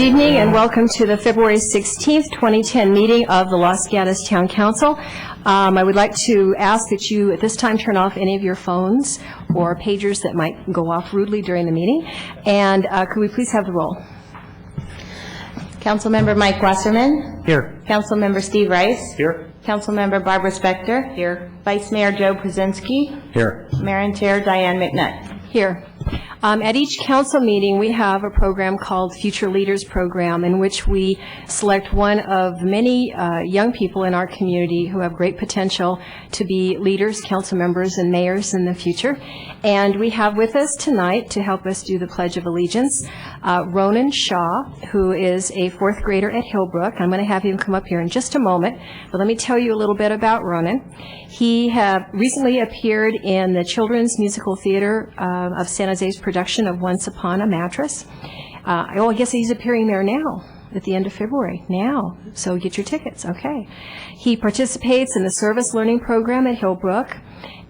evening and welcome to the February 16th, 2010 meeting of the Los Gatos Town Council. I would like to ask that you at this time turn off any of your phones or pagers that might go off rudely during the meeting. And could we please have the roll? Councilmember Mike Wasserman. Here. Councilmember Steve Rice. Here. Councilmember Barbara Spector. Here. Vice Mayor Joe Brzezinski. Here. Mayor and Chair Diane McNutt. Here. At each council meeting, we have a program called Future Leaders Program, in which we select one of many young people in our community who have great potential to be leaders, council members, and mayors in the future. And we have with us tonight, to help us do the Pledge of Allegiance, Ronan Shaw, who is a fourth grader at Hillbrook. I'm going to have him come up here in just a moment, but let me tell you a little bit about Ronan. He recently appeared in the Children's Musical Theater of San Jose's production of Once Upon a Mattress. I guess he's appearing there now at the end of February, now. So get your tickets, okay. He participates in the Service Learning Program at Hillbrook,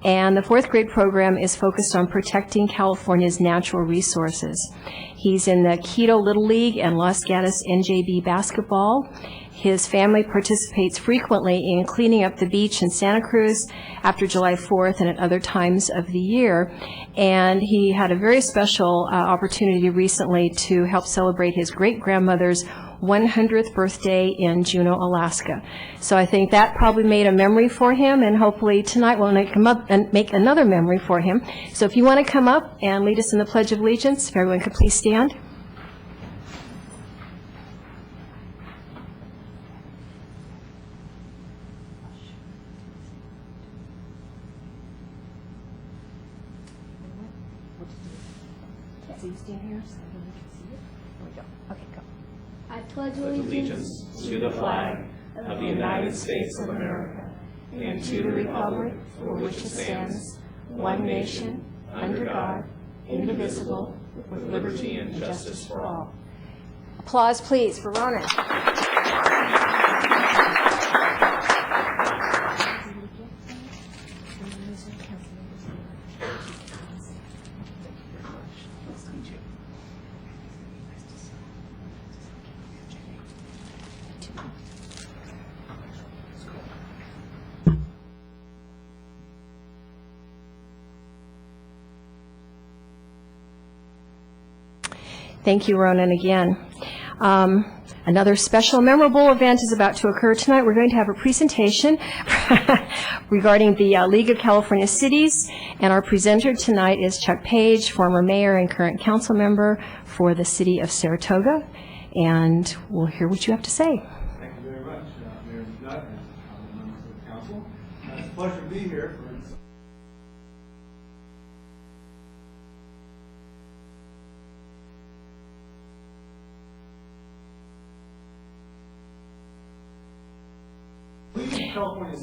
and the fourth grade program is focused on protecting California's natural resources. He's in the Quito Little League and Los Gatos NJB basketball. His family participates frequently in cleaning up the beach in Santa Cruz after July 4th and at other times of the year. And he had a very special opportunity recently to help celebrate his great-grandmother's 100th birthday in Juneau, Alaska. So I think that probably made a memory for him, and hopefully tonight we'll make another memory for him. So if you want to come up and lead us in the Pledge of Allegiance, if everyone could please stand. So you stand here so everyone can see it? There we go. Okay, go. I pledge allegiance to the flag of the United States of America and to the republic for which it stands, one nation, under God, indivisible, with liberty and justice for all. Applause, please, for Ronan. Thank you, Ronan, again. Another special, memorable event is about to occur tonight. We're going to have a presentation regarding the League of California Cities, and our presenter tonight is Chuck Page, former mayor and current council member for the city of Saratoga, and we'll hear what you have to say. Thank you very much, Mayor McNutt and members of the council. It's a pleasure to be here.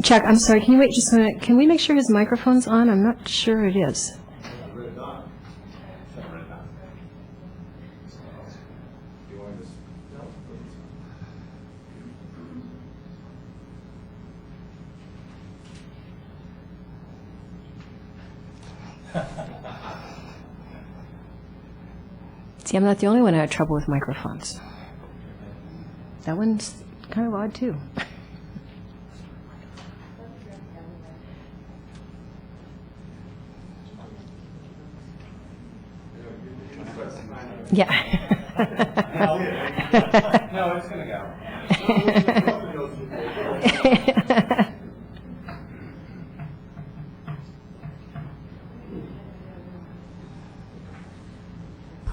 Chuck, I'm sorry, can you wait just a minute? Can we make sure his microphone's on? I'm not sure it is. See, I'm not the only one who had trouble with microphones. That one's kind of odd, too. Yeah. No, it's going to go.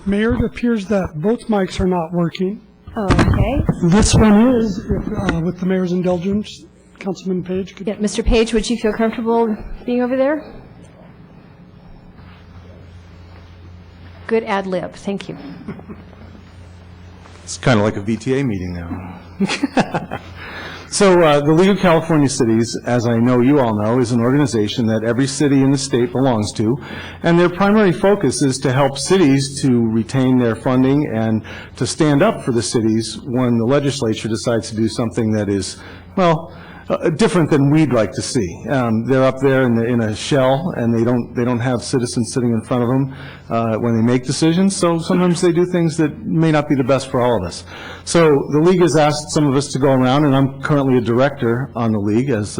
Mayor, it appears that both mics are not working. Okay. This one is, with the mayor's indulgence. Councilman Page. Yeah, Mr. Page, would you feel comfortable being over there? Good ad lib. Thank you. It's kind of like a VTA meeting now. So the League of California Cities, as I know you all know, is an organization that every city in the state belongs to, and their primary focus is to help cities to retain their funding and to stand up for the cities when the legislature decides to do something that is, well, different than we'd like to see. They're up there in a shell, and they don't have citizens sitting in front of them when they make decisions, so sometimes they do things that may not be the best for all of us. So the league has asked some of us to go around, and I'm currently a director on the league, as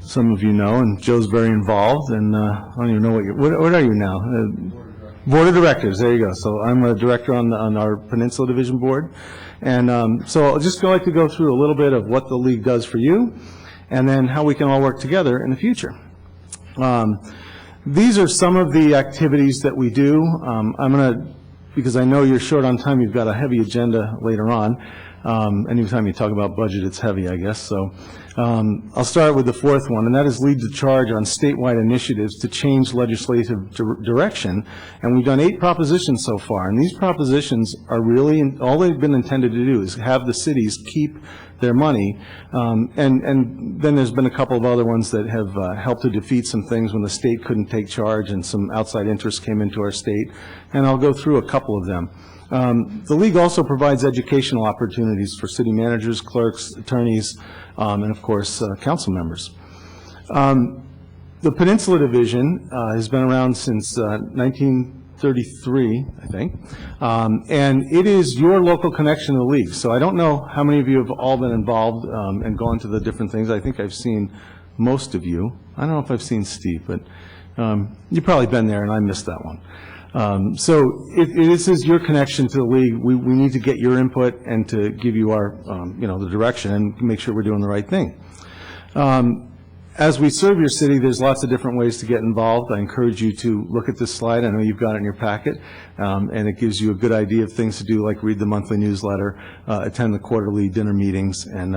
some of you know, and Joe's very involved, and I don't even know what are you now? Board of Directors, there you go. So I'm a director on our Peninsula Division Board. And so I'll just like to go through a little bit of what the league does for you, and then how we can all work together in the future. These are some of the activities that we do. I'm going to, because I know you're short on time, you've got a heavy agenda later on. Anytime you talk about budget, it's heavy, I guess. So I'll start with the fourth one, and that is lead the charge on statewide initiatives to change legislative direction. And we've done 8 propositions so far, and these propositions are really, all they've been intended to do is have the cities keep their money. And then there's been a couple of other ones that have helped to defeat some things when the state couldn't take charge and some outside interests came into our state. And I'll go through a couple of them. The league also provides educational opportunities for city managers, clerks, attorneys, and of course, council members. The Peninsula Division has been around since 1933, I think, and it is your local connection to the league. So I don't know how many of you have all been involved and gone to the different things. I think I've seen most of you. I don't know if I've seen Steve, but you've probably been there, and I missed that one. So this is your connection to the league. We need to get your input and to give you our, the direction and make sure we're doing the right thing. As we serve your city, there's lots of different ways to get involved. I encourage you to look at this slide. I know you've got it in your packet, and it gives you a good idea of things to do, like read the monthly newsletter, attend the quarterly dinner meetings, and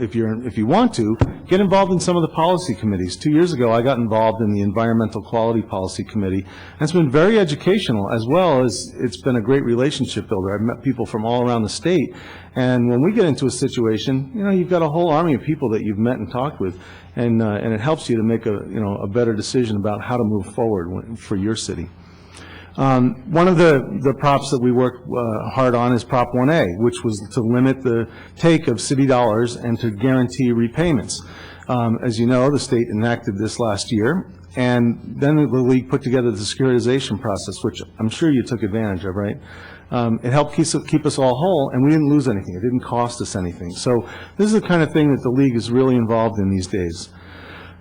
if you want to, get involved in some of the policy committees. 2 years ago, I got involved in the Environmental Quality Policy Committee, and it's been very educational, as well as it's been a great relationship builder. I've met people from all around the state, and when we get into a situation, you've got a whole army of people that you've met and talked with, and it helps you to make a better decision about how to move forward for your city. One of the props that we worked hard on is Prop 1A, which was to limit the take of city dollars and to guarantee repayments. As you know, the state enacted this last year, and then the league put together the securitization process, which I'm sure you took advantage of, right? It helped keep us all whole, and we didn't lose anything. It didn't cost us anything. So this is the kind of thing that the league is really involved in these days.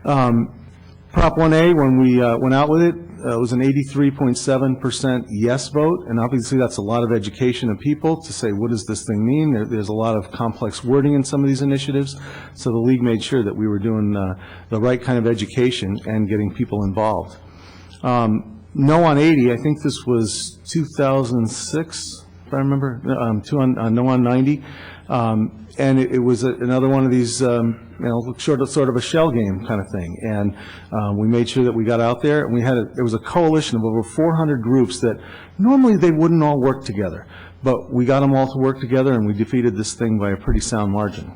Prop 1A, when we went out with it, it was an 83.7% yes vote, and obviously that's a lot of education of people to say, what does this thing mean? There's a lot of complex wording in some of these initiatives, so the league made sure that we were doing the right kind of education and getting people involved. No on 80, I think this was 2006, if I remember, no on 90, and it was another one of these, sort of a shell game kind of thing, and we made sure that we got out there, and there was a coalition of over 400 groups that normally they wouldn't all work together, but we got them all to work together, and we defeated this thing by a pretty sound margin.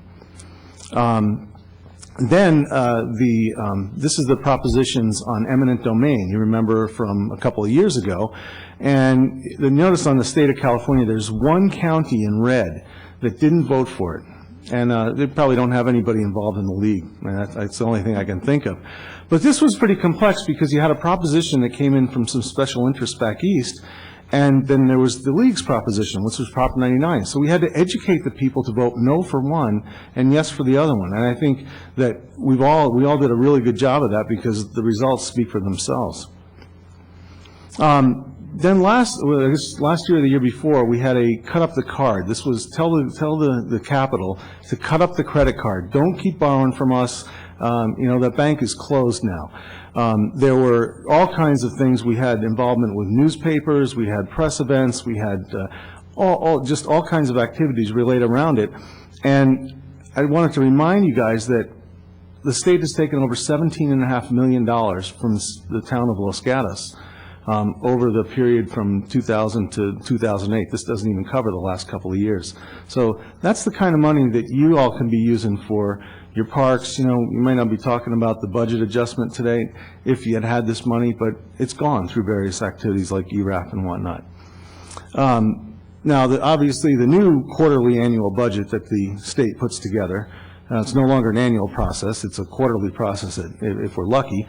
Then this is the propositions on eminent domain. You remember from a couple of years ago, and notice on the state of California, there's one county in red that didn't vote for it, and they probably don't have anybody involved in the league. That's the only thing I can think of. But this was pretty complex because you had a proposition that came in from some special interests back east, and then there was the league's proposition, which was Prop 99. So we had to educate the people to vote no for one and yes for the other one. And I think that we all did a really good job of that because the results speak for themselves. Then last year or the year before, we had a cut up the card. This was tell the capital to cut up the credit card. Don't keep borrowing from us. That bank is closed now. There were all kinds of things. We had involvement with newspapers, we had press events, we had just all kinds of activities related around it. And I wanted to remind you guys that the state has taken over $17.5 million from the town of Los Gatos over the period from 2000 to 2008. This doesn't even cover the last couple of years. So that's the kind of money that you all can be using for your parks. You might not be talking about the budget adjustment today if you had this money, but it's gone through various activities like ERAF and whatnot. Now, obviously, the new quarterly annual budget that the state puts together it's no longer an annual process, it's a quarterly process if we're lucky.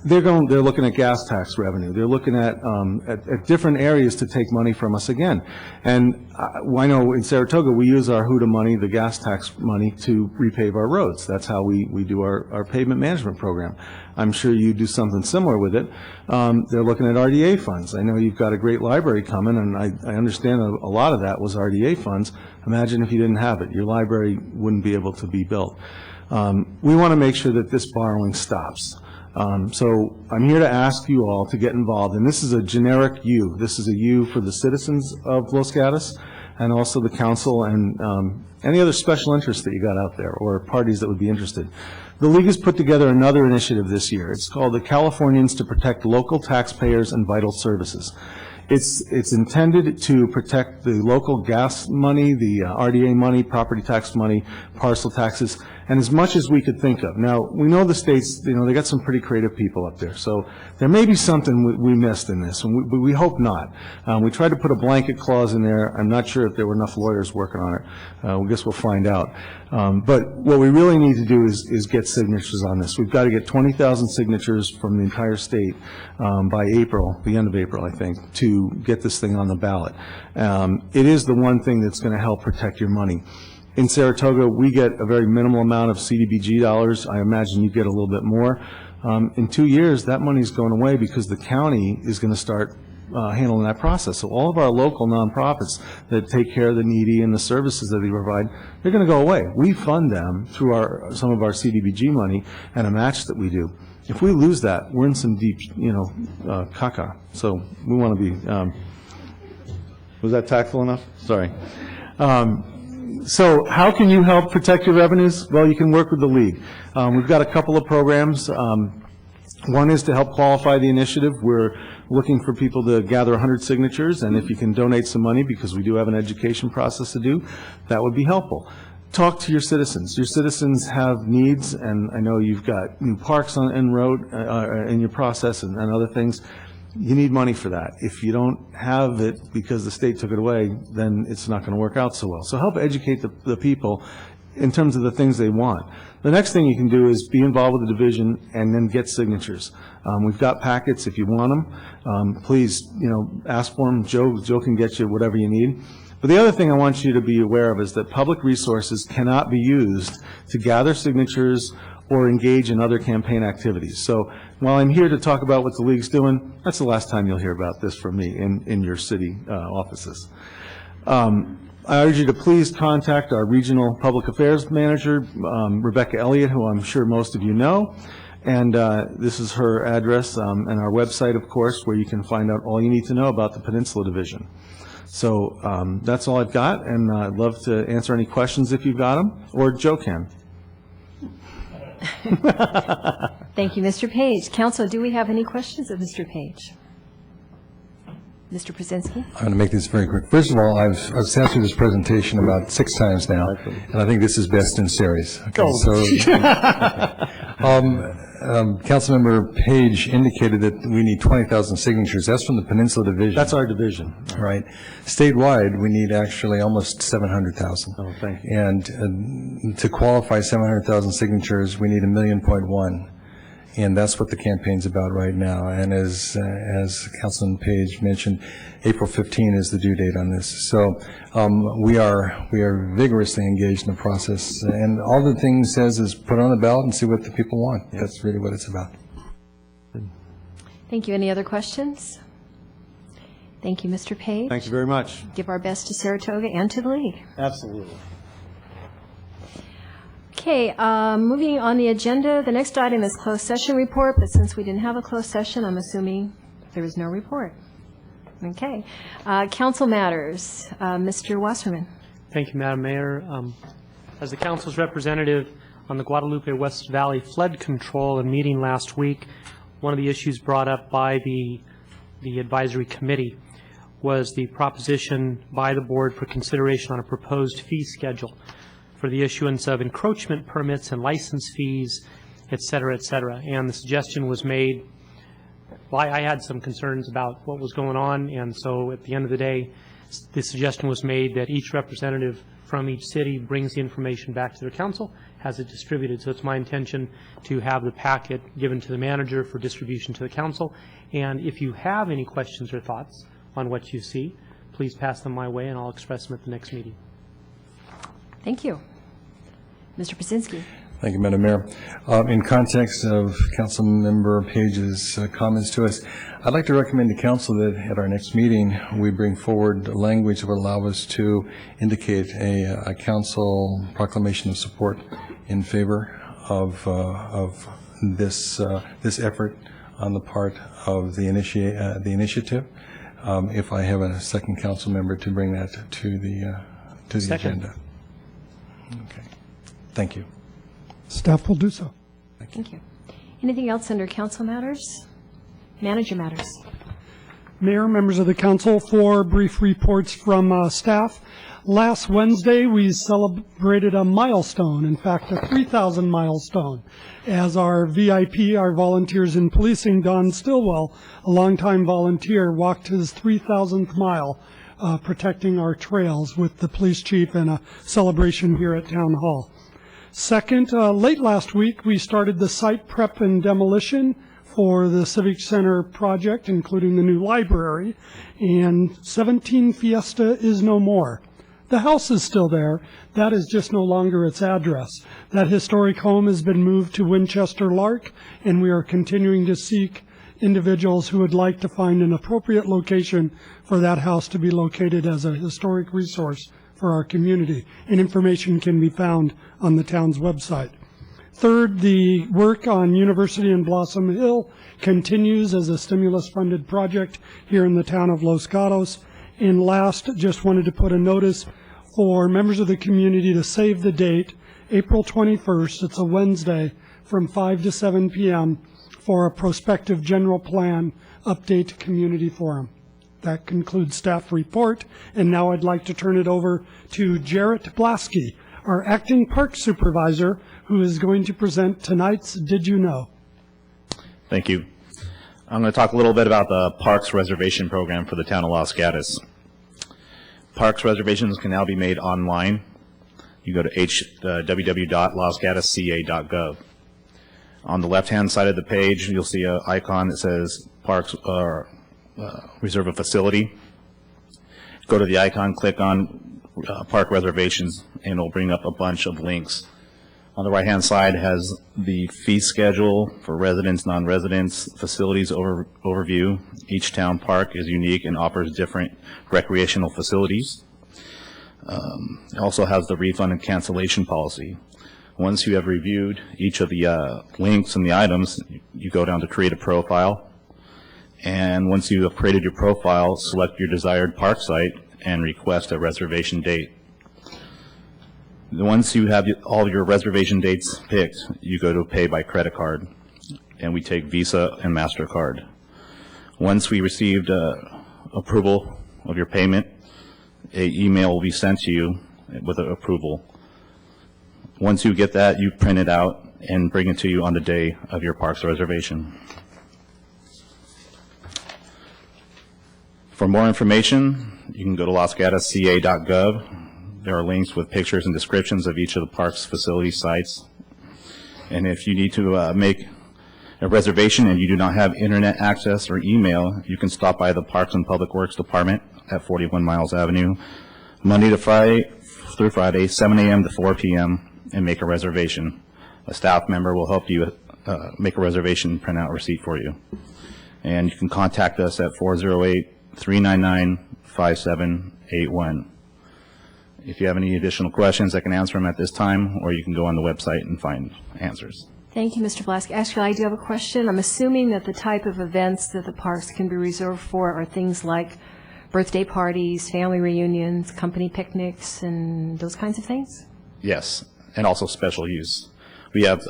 They're looking at gas tax revenue. They're looking at different areas to take money from us again. And I know in Saratoga, we use our HUDA money, the gas tax money, to repave our roads. That's how we do our pavement management program. I'm sure you do something similar with it. They're looking at RDA funds. I know you've got a great library coming, and I understand a lot of that was RDA funds. Imagine if you didn't have it. Your library wouldn't be able to be built. We want to make sure that this borrowing stops. So I'm here to ask you all to get involved, and this is a generic U. This is a U for the citizens of Los Gatos and also the council and any other special interests that you got out there or parties that would be interested. The League has put together another initiative this year. It's called the Californians to Protect Local Taxpayers and Vital Services. It's intended to protect the local gas money, the RDA money, property tax money, parcel taxes, and as much as we could think of. Now, we know the states, they got some pretty creative people up there, so there may be something we missed in this, and we hope not. We tried to put a blanket clause in there. I'm not sure if there were enough lawyers working on it. I guess we'll find out. But what we really need to do is get signatures on this. We've got to get 20,000 signatures from the entire state by April, the end of April, I think, to get this thing on the ballot. It is the one thing that's going to help protect your money. In Saratoga, we get a very minimal amount of CDBG dollars. I imagine you get a little bit more. In 2 years, that money's going away because the county is going to start handling that process. So all of our local nonprofits that take care of the needy and the services that they provide, they're going to go away. We fund them through some of our CDBG money and a match that we do. If we lose that, we're in some deep, caca. So we want to be, was that tactful enough? Sorry. So how can you help protect your revenues? Well, you can work with the League. We've got a couple of programs. One is to help qualify the initiative. We're looking for people to gather 100 signatures, and if you can donate some money, because we do have an education process to do, that would be helpful. Talk to your citizens. Your citizens have needs, and I know you've got new parks in your process and other things. You need money for that. If you don't have it because the state took it away, then it's not going to work out so well. So help educate the people in terms of the things they want. The next thing you can do is be involved with the division and then get signatures. We've got packets if you want them. Please, ask for them. Joe can get you whatever you need. But the other thing I want you to be aware of is that public resources cannot be used to gather signatures or engage in other campaign activities. So while I'm here to talk about what the League's doing, that's the last time you'll hear about this from me in your city offices. I urge you to please contact our regional public affairs manager, Rebecca Elliott, who I'm sure most of you know. And this is her address and our website, of course, where you can find out all you need to know about the Peninsula Division. So that's all I've got, and I'd love to answer any questions if you've got them, or Joe can. Thank you, Mr. Page. Council, do we have any questions of Mr. Page? Mr. Brzezinski? I'm going to make this very quick. First of all, I've sat through this presentation about 6 times now, and I think this is best in series. Okay, Councilmember Page indicated that we need 20,000 signatures. That's from the Peninsula Division. That's our division. Right. Statewide, we need actually almost 700,000. Oh, thank you. And to qualify 700,000 signatures, we need 1.1 million. And that's what the campaign's about right now. And as Councilman Page mentioned, April 15 is the due date on this. So we are vigorously engaged in the process. And all the thing says is put it on the ballot and see what the people want. Yes. That's really what it's about. Thank you. Any other questions? Thank you, Mr. Page. Thank you very much. Give our best to Saratoga and to the League. Absolutely. Okay, moving on the agenda, the next item is closed session report, but since we didn't have a closed session, I'm assuming there is no report. Okay. Council matters. Mr. Wasserman. Thank you, Madam Mayor. As the council's representative on the Guadalupe West Valley flood control and meeting last week, one of the issues brought up by the advisory committee was the proposition by the board for consideration on a proposed fee schedule for the issuance of encroachment permits and license fees, et cetera, et cetera. And the suggestion was made, well, I had some concerns about what was going on, and so at the end of the day, the suggestion was made that each representative from each city brings the information back to their council, has it distributed. So it's my intention to have the packet given to the manager for distribution to the council. And if you have any questions or thoughts on what you see, please pass them my way and I'll express them at the next meeting. Thank you. Mr. Pazinski. Thank you, Madam Mayor. In context of Councilmember Page's comments to us, I'd like to recommend to Council that at our next meeting, we bring forward language that would allow us to indicate a Council proclamation of support in favor of this effort on the part of the initiative. If I have a second Council member to bring that to the agenda. Okay. Thank you. Staff will do so. Thank you. Anything else under council matters? Manager matters. Mayor, members of the council, 4 brief reports from staff. Last Wednesday, we celebrated a milestone, in fact, a 3,000 milestone, as our VIP, our volunteers in policing, Don Stillwell, a longtime volunteer, walked his 3,000th mile protecting our trails with the police chief and a celebration here at Town Hall. Second, late last week, we started the site prep and demolition for the Civic Center project, including the new library, and 17 Fiesta is no more. The house is still there. That is just no longer its address. That historic home has been moved to Winchester Lark, and we are continuing to seek individuals who would like to find an appropriate location for that house to be located as a historic resource for our community, and information can be found on the town's website. Third, the work on University and Blossom Hill continues as a stimulus-funded project here in the town of Los Gatos. And last, just wanted to put a notice for members of the community to save the date, April 21st, it's a Wednesday, from 5 to 7 p.m. for a prospective general plan update community forum. That concludes staff report, and now I'd like to turn it over to Jarrett Blasky, our acting park supervisor, who is going to present tonight's Did You Know? Thank you. I'm going to talk a little bit about the Parks Reservation Program for the town of Los Gatos. Parks reservations can now be made online. You go to www.losgatosca.gov. On the left-hand side of the page, you'll see an icon that says Parks Reserve a Facility. Go to the icon, click on Park Reservations, and it'll bring up a bunch of links. On the right-hand side has the fee schedule for residents, non-residents, facilities overview. Each town park is unique and offers different recreational facilities. It also has the refund and cancellation policy. Once you have reviewed each of the links and the items, you go down to create a profile. And once you have created your profile, select your desired park site and request a reservation date. Once you have all your reservation dates picked, you go to pay by credit card, and we take Visa and MasterCard. Once we received approval of your payment, an email will be sent to you with an approval. Once you get that, you print it out and bring it to you on the day of your parks reservation. For more information, you can go to losgatosca.gov. There are links with pictures and descriptions of each of the park's facility sites. And if you need to make a reservation and you do not have internet access or email, you can stop by the Parks and Public Works Department at 41 Miles Avenue, Monday to Friday through Friday, 7 a.m. to 4 p.m., and make a reservation. A staff member will help you make a reservation, print out a receipt for you. And you can contact us at 408-399-5781. If you have any additional questions, I can answer them at this time, or you can go on the website and find answers. Thank you, Mr. Blasky. Actually, I do have a question. I'm assuming that the type of events that the parks can be reserved for are things like birthday parties, family reunions, company picnics, and those kinds of things? Yes, and also special use. We have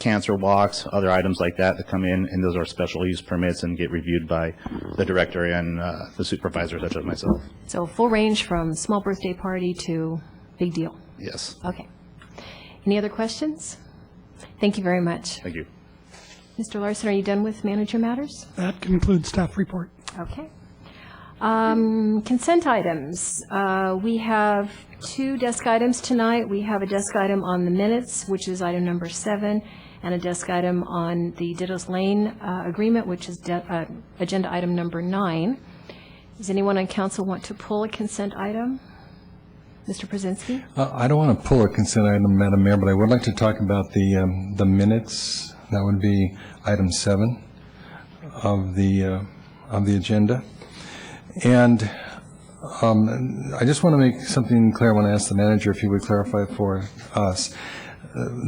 cancer walks, other items like that that come in, and those are special use permits and get reviewed by the director and the supervisor, such as myself. So full range from small birthday party to big deal? Yes. Okay. Any other questions? Thank you very much. Thank you. Mr. Larson, are you done with manager matters? That concludes staff report. Okay. Consent items. We have 2 desk items tonight. We have a desk item on the minutes, which is item number 7, and a desk item on the Ditto's Lane agreement, which is agenda item number 9. Does anyone on council want to pull a consent item? Mr. Brzezinski? I don't want to pull a consent item, Madam Mayor, but I would like to talk about the minutes. That would be item 7 of the agenda. And I just want to make something clear. I want to ask the manager if he would clarify for us.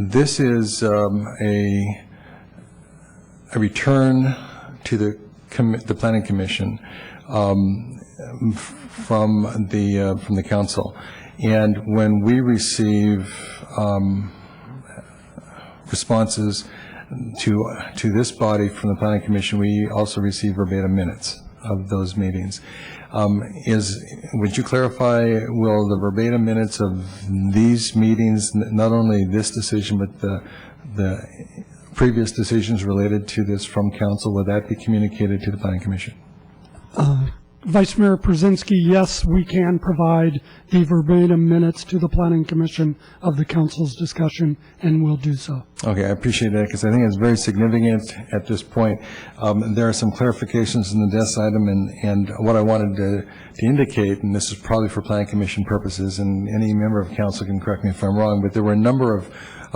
This is a return to the Planning Commission from the council. And when we receive responses to this body from the Planning Commission, we also receive verbatim minutes of those meetings. Would you clarify, will the verbatim minutes of these meetings, not only this decision, but the previous decisions related to this from council, would that be communicated to the Planning Commission? Vice Mayor Brzezinski, yes, we can provide the verbatim minutes to the Planning Commission of the council's discussion, and will do so. Okay, I appreciate that, because I think it's very significant at this point. There are some clarifications in the desk item, and what I wanted to indicate, and this is probably for Planning Commission purposes, and any member of council can correct me if I'm wrong, but there were a number of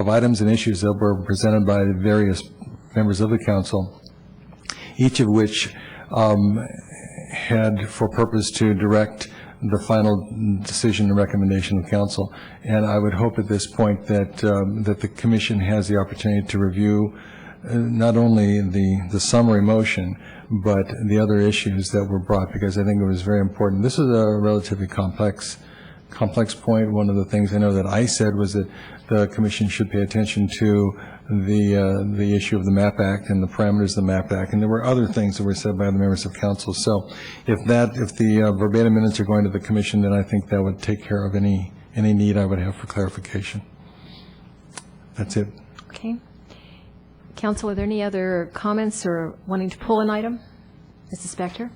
items and issues that were presented by various members of the council, each of which had for purpose to direct the final decision and recommendation of council. And I would hope at this point that the commission has the opportunity to review not only the summary motion, but the other issues that were brought, because I think it was very important. This is a relatively complex point. One of the things I know that I said was that the commission should pay attention to the issue of the MAP Act and the parameters of the MAP Act, and there were other things that were said by the members of council. So if the verbatim minutes are going to the commission, then I think that would take care of any need I would have for clarification. That's it. Okay. Council, are there any other comments or wanting to pull an item? Mrs. Spector?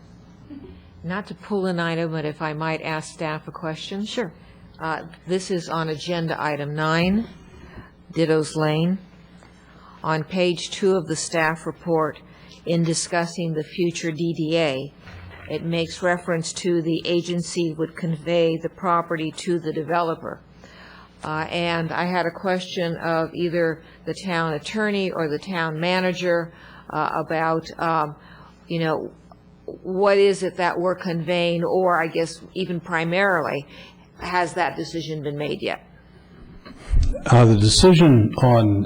Not to pull an item, but if I might ask staff a question. Sure. This is on agenda item 9, Ditto's Lane. On page 2 of the staff report, in discussing the future DDA, it makes reference to the agency would convey the property to the developer. And I had a question of either the town attorney or the town manager about, what is it that we're conveying, or I guess even primarily, has that decision been made yet? The decision on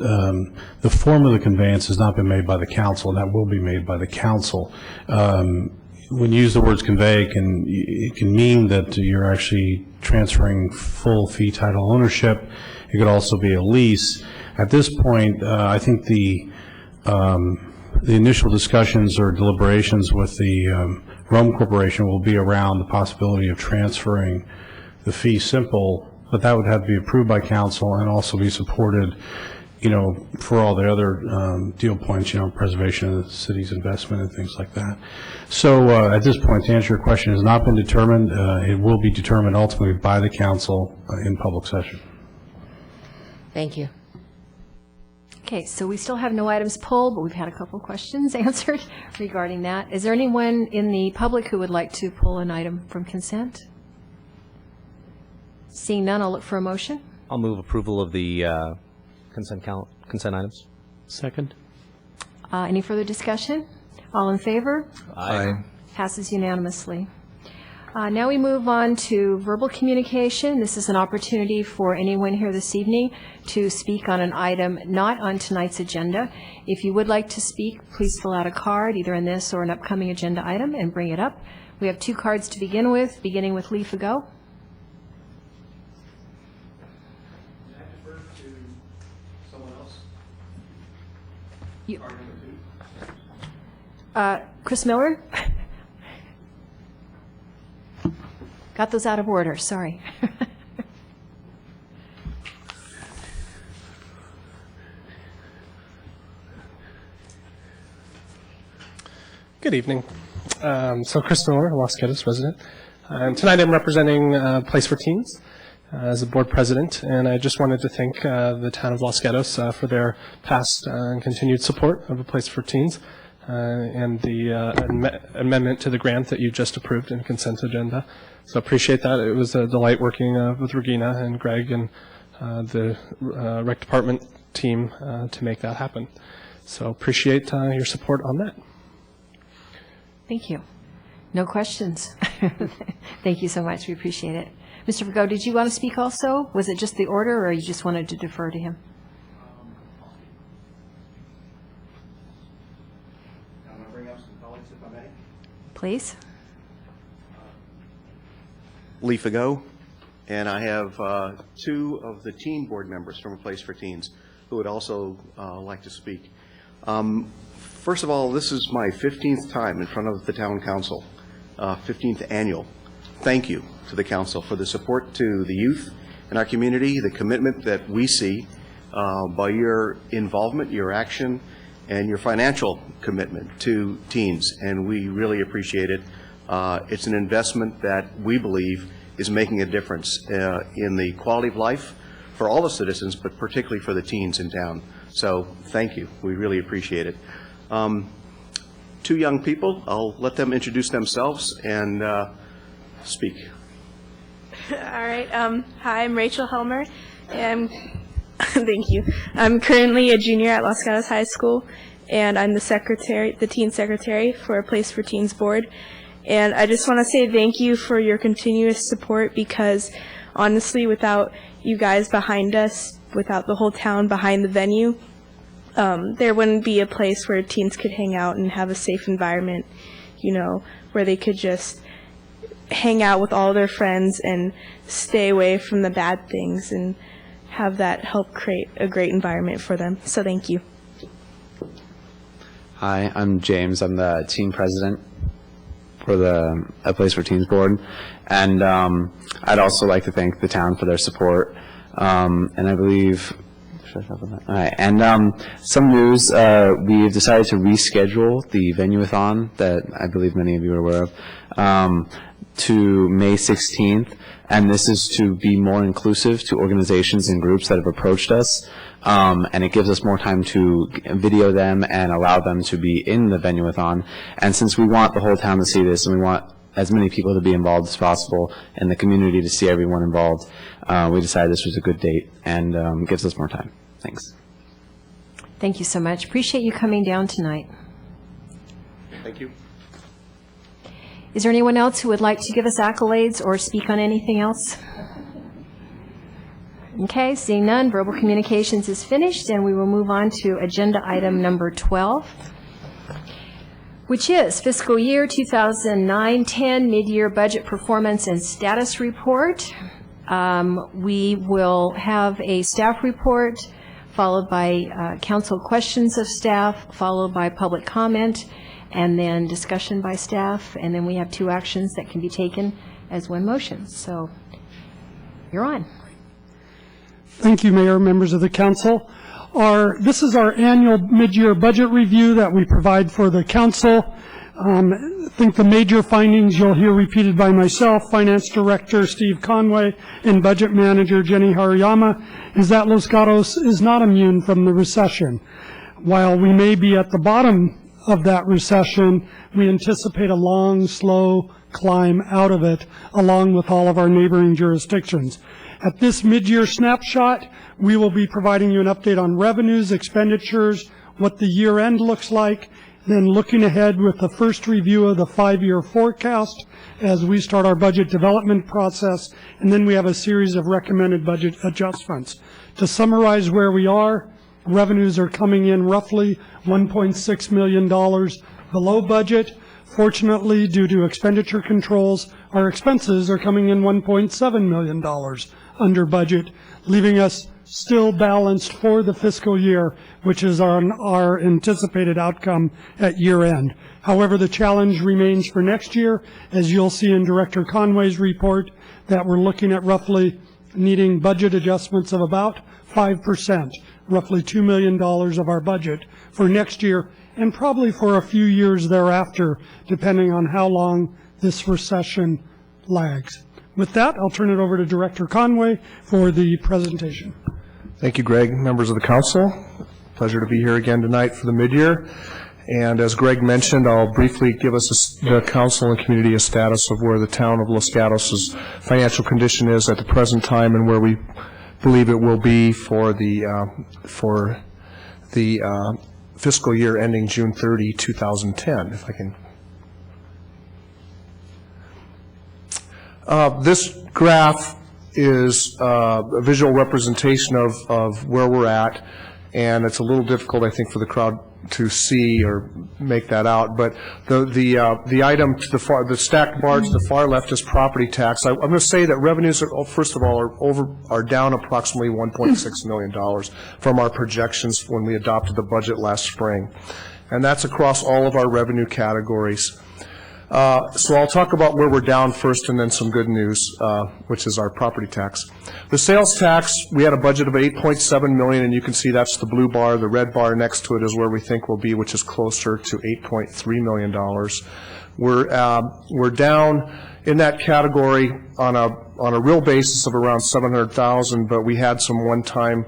the form of the conveyance has not been made by the council, and that will be made by the council. When you use the words convey, it can mean that you're actually transferring full fee title ownership. It could also be a lease. At this point, I think the initial discussions or deliberations with the Rome Corporation will be around the possibility of transferring the fee simple, but that would have to be approved by council and also be supported, for all the other deal points, preservation of the city's investment and things like that. So at this point, to answer your question, it has not been determined. It will be determined ultimately by the council in public session. Thank you. Okay, so we still have no items pulled, but we've had a couple of questions answered regarding that. Is there anyone in the public who would like to pull an item from consent? Seeing none, I'll look for a motion. I'll move approval of the consent items. Second. Any further discussion? All in favor? Aye. Passes unanimously. Now we move on to verbal communication. This is an opportunity for anyone here this evening to speak on an item not on tonight's agenda. If you would like to speak, please fill out a card, either in this or an upcoming agenda item, and bring it up. We have 2 cards to begin with, beginning with Lee Fago. Chris Miller? Got those out of order, sorry. Good evening. So Chris Miller, Los Gatos resident. Tonight I'm representing Place for Teens as the board president, and I just wanted to thank the town of Los Gatos for their past and continued support of a Place for Teens and the amendment to the grant that you just approved in consent agenda. So appreciate that. It was a delight working with Regina and Greg and the rec department team to make that happen. So appreciate your support on that. Thank you. No questions. Thank you so much. We appreciate it. Mr. Vergo, did you want to speak also? Was it just the order, or you just wanted to defer to him? I'm going to bring up some colleagues, if I may. Please. Lee Fago, and I have two of the teen board members from A Place for Teens who would also like to speak. First of all, this is my 15th time in front of the town council, 15th annual. Thank you to the council for the support to the youth in our community, the commitment that we see by your involvement, your action, and your financial commitment to teens, and we really appreciate it. It's an investment that we believe is making a difference in the quality of life for all the citizens, but particularly for the teens in town. So thank you. We really appreciate it. Two young people, I'll let them introduce themselves and speak. All right. Hi, I'm Rachel Helmer, and thank you. I'm currently a junior at Los Gatos High School, and I'm the teen secretary for A Place for Teens board. And I just want to say thank you for your continuous support, because honestly, without you guys behind us, without the whole town behind the venue, there wouldn't be a place where teens could hang out and have a safe environment, you know, where they could just hang out with all their friends and stay away from the bad things and have that help create a great environment for them. So thank you. Hi, I'm James. I'm the team president for the A Place for Teens board. And I'd also like to thank the town for their support. And I believe, all right, and some news, we've decided to reschedule the Venue-a-thon that I believe many of you are aware of, to May 16th, and this is to be more inclusive to organizations and groups that have approached us, and it gives us more time to video them and allow them to be in the Venue-a-thon. And since we want the whole town to see this, and we want as many people to be involved as possible, and the community to see everyone involved, we decided this was a good date and gives us more time. Thanks. Thank you so much. Appreciate you coming down tonight. Thank you. Is there anyone else who would like to give us accolades or speak on anything else? Okay, seeing none, verbal communications is finished, and we will move on to agenda item number 12, which is fiscal year 2009-10 mid-year budget performance and status report. We will have a staff report followed by council questions of staff, followed by public comment, and then discussion by staff, and then we have two actions that can be taken as one motion. So you're on. Thank you, Mayor, members of the council. This is our annual mid-year budget review that we provide for the council. I think the major findings you'll hear repeated by myself, Finance Director Steve Conway, and Budget Manager Jenny Hariyama, is that Los Gatos is not immune from the recession. While we may be at the bottom of that recession, we anticipate a long, slow climb out of it, along with all of our neighboring jurisdictions. At this mid-year snapshot, we will be providing you an update on revenues, expenditures, what the year-end looks like, then looking ahead with the first review of the 5-year forecast as we start our budget development process, and then we have a series of recommended budget adjustments. To summarize where we are, revenues are coming in roughly $1.6 million below budget. Fortunately, due to expenditure controls, our expenses are coming in $1.7 million under budget, leaving us still balanced for the fiscal year, which is our anticipated outcome at year end. However, the challenge remains for next year, as you'll see in Director Conway's report, that we're looking at roughly needing budget adjustments of about 5%, roughly $2 million of our budget for next year, and probably for a few years thereafter, depending on how long this recession lags. With that, I'll turn it over to Director Conway for the presentation. Thank you, Greg. Members of the council, pleasure to be here again tonight for the mid-year. And as Greg mentioned, I'll briefly give us, the council and community, a status of where the town of Los Gatos' financial condition is at the present time and where we believe it will be for the fiscal year ending June 30, 2010, if I can. This graph is a visual representation of where we're at, and it's a little difficult, I think, for the crowd to see or make that out. But the item to the far, the stacked bar to the far left is property tax. I'm going to say that revenues are, first of all, are down approximately $1.6 million from our projections when we adopted the budget last spring, and that's across all of our revenue categories. So I'll talk about where we're down first and then some good news, which is our property tax. The sales tax, we had a budget of $8.7 million, and you can see that's the blue bar. The red bar next to it is where we think we'll be, which is closer to $8.3 million. We're down in that category on a real basis of around $700,000, but we had some one-time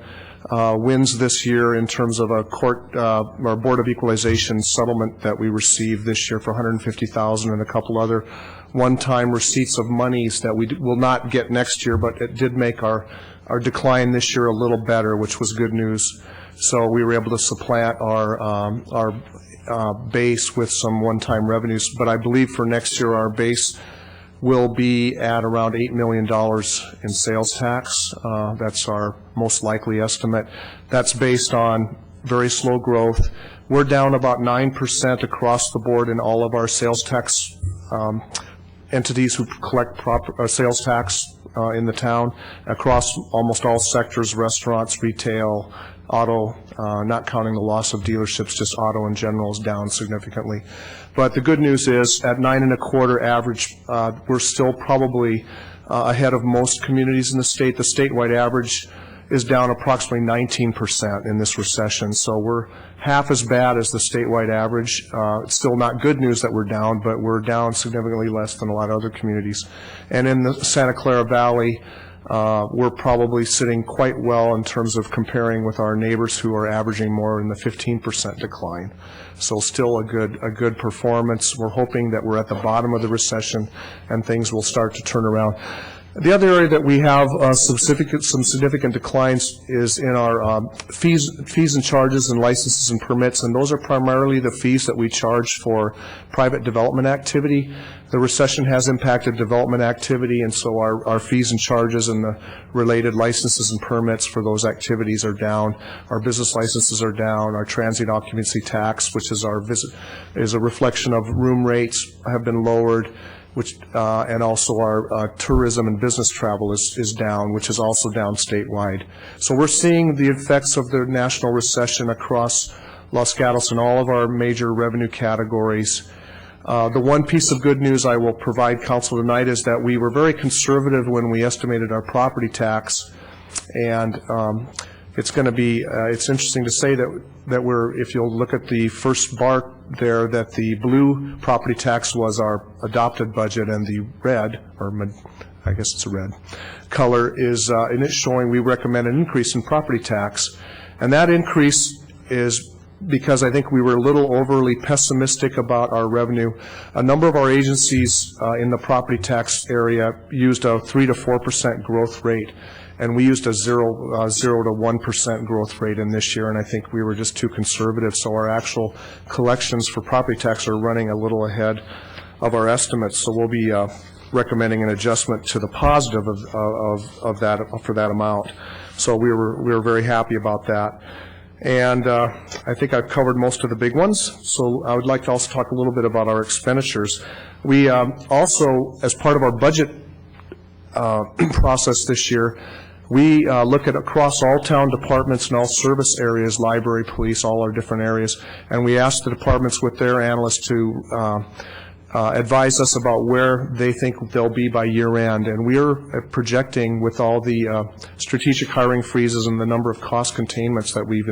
wins this year in terms of a court or Board of Equalization settlement that we received this year for $150,000 and a couple other one-time receipts of monies that we will not get next year, but it did make our decline this year a little better, which was good news. So we were able to supplant our base with some one-time revenues, but I believe for next year our base will be at around $8 million in sales tax. That's our most likely estimate. That's based on very slow growth. We're down about 9% across the board in all of our sales tax entities who collect sales tax in the town, across almost all sectors: restaurants, retail, auto, not counting the loss of dealerships, just auto in general is down significantly. But the good news is, at 9.25 average, we're still probably ahead of most communities in the state. The statewide average is down approximately 19% in this recession, so we're half as bad as the statewide average. It's still not good news that we're down, but we're down significantly less than a lot of other communities. And in the Santa Clara Valley, we're probably sitting quite well in terms of comparing with our neighbors who are averaging more in the 15% decline. So still a good performance. We're hoping that we're at the bottom of the recession and things will start to turn around. The other area that we have some significant declines is in our fees and charges and licenses and permits, and those are primarily the fees that we charge for private development activity. The recession has impacted development activity, and so our fees and charges and the related licenses and permits for those activities are down. Our business licenses are down. Our transient occupancy tax, which is is a reflection of room rates, have been lowered, which and also our tourism and business travel is down, which is also down statewide. So we're seeing the effects of the national recession across Los Gatos in all of our major revenue categories. The one piece of good news I will provide council tonight is that we were very conservative when we estimated our property tax, and it's going to be it's interesting to say that we're, if you'll look at the first bar there, that the blue property tax was our adopted budget, and the red, or I guess it's a red color, is and it's showing we recommend an increase in property tax, and that increase is because I think we were a little overly pessimistic about our revenue. A number of our agencies in the property tax area used a 3 to 4% growth rate, and we used a 0 to 1% growth rate in this year, and I think we were just too conservative. So our actual collections for property tax are running a little ahead of our estimates. So we'll be recommending an adjustment to the positive of that for that amount. So we were very happy about that. And I think I've covered most of the big ones. So I would like to also talk a little bit about our expenditures. We also, as part of our budget process this year, we look at across all town departments and all service areas, library, police, all our different areas, and we ask the departments with their analysts to advise us about where they think they'll be by year end. And we're projecting, with all the strategic hiring freezes and the number of cost containments that we've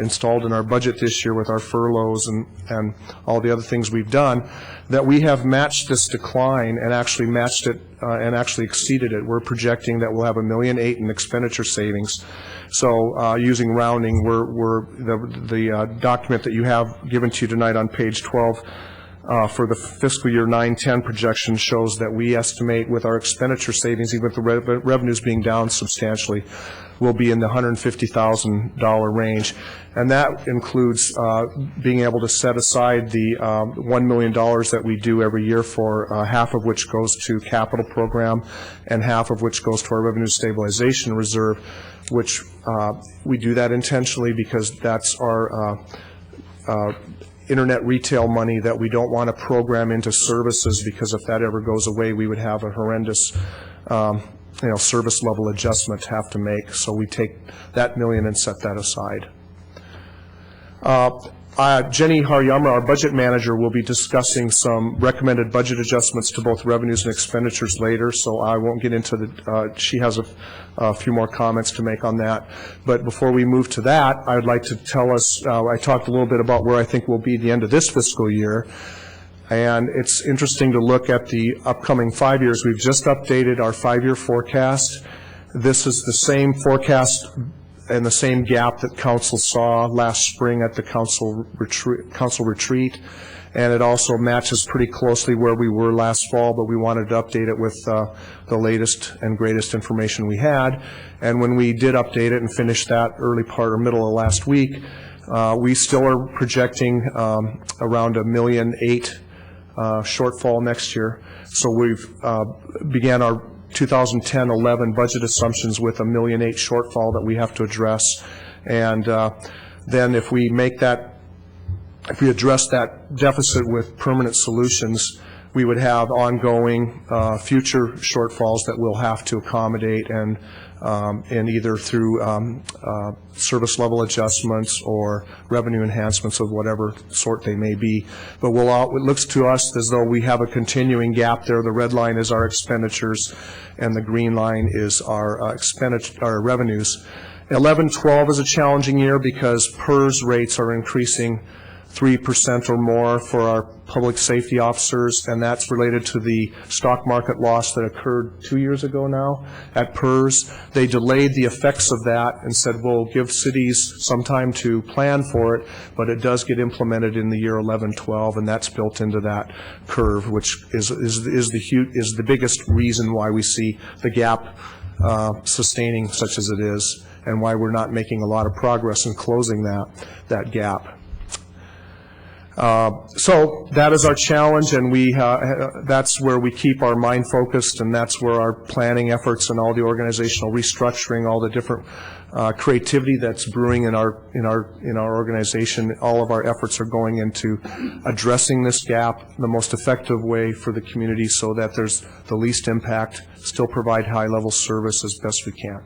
installed in our budget this year with our furloughs and all the other things we've done, that we have matched this decline and actually matched it and actually exceeded it. We're projecting that we'll have $1.8 million in expenditure savings. So using rounding, the document that you have given to you tonight on page 12 for the fiscal year 9-10 projection shows that we estimate with our expenditure savings, even with the revenues being down substantially, will be in the $150,000 range. And that includes being able to set aside the $1 million that we do every year, for half of which goes to capital program and half of which goes to our revenue stabilization reserve, which we do that intentionally because that's our internet retail money that we don't want to program into services, because if that ever goes away, we would have a horrendous service level adjustment to have to make. So we take that $1 million and set that aside. Jenny Haryama, our budget manager, will be discussing some recommended budget adjustments to both revenues and expenditures later, so I won't get into the, she has a few more comments to make on that. But before we move to that, I'd like to tell us, I talked a little bit about where I think we'll be at the end of this fiscal year. And it's interesting to look at the upcoming 5 years. We've just updated our 5-year forecast. This is the same forecast and the same gap that council saw last spring at the council retreat, and it also matches pretty closely where we were last fall, but we wanted to update it with the latest and greatest information we had. And when we did update it and finish that early part or middle of last week, we still are projecting around $1.8 million shortfall next year. So we've began our 2010-11 budget assumptions with $1.8 million shortfall that we have to address. And then if we address that deficit with permanent solutions, we would have ongoing future shortfalls that we'll have to accommodate, and either through service level adjustments or revenue enhancements of whatever sort they may be. But it looks to us as though we have a continuing gap there. The red line is our expenditures, and the green line is our revenues. 11-12 is a challenging year because PERS rates are increasing 3% or more for our public safety officers, and that's related to the stock market loss that occurred 2 years ago now at PERS. They delayed the effects of that and said, we'll give cities some time to plan for it, but it does get implemented in the year 11-12, and that's built into that curve, which is the biggest reason why we see the gap sustaining such as it is, and why we're not making a lot of progress in closing that gap. So that is our challenge, and that's where we keep our mind focused, and that's where our planning efforts and all the organizational restructuring, all the different creativity that's brewing in our organization, all of our efforts are going into addressing this gap the most effective way for the community so that there's the least impact, still provide high-level service as best we can.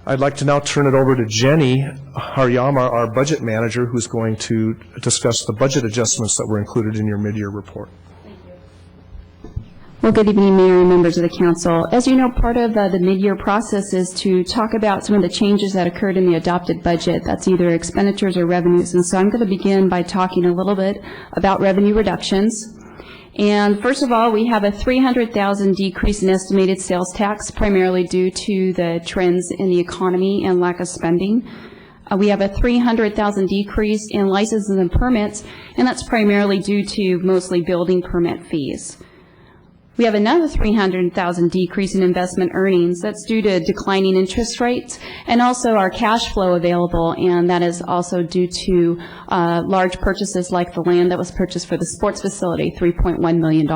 I'd like to now turn it over to Jenny Haryama, our budget manager, who's going to discuss the budget adjustments that were included in your mid-year report. Well, good evening, Mayor and members of the council. As you know, part of the mid-year process is to talk about some of the changes that occurred in the adopted budget. That's either expenditures or revenues. And so I'm going to begin by talking a little bit about revenue reductions. And first of all, we have a $300,000 decrease in estimated sales tax, primarily due to the trends in the economy and lack of spending. We have a $300,000 decrease in licenses and permits, and that's primarily due to mostly building permit fees. We have another $300,000 decrease in investment earnings. That's due to declining interest rates and also our cash flow available, and that is also due to large purchases like the land that was purchased for the sports facility, $3.1 million.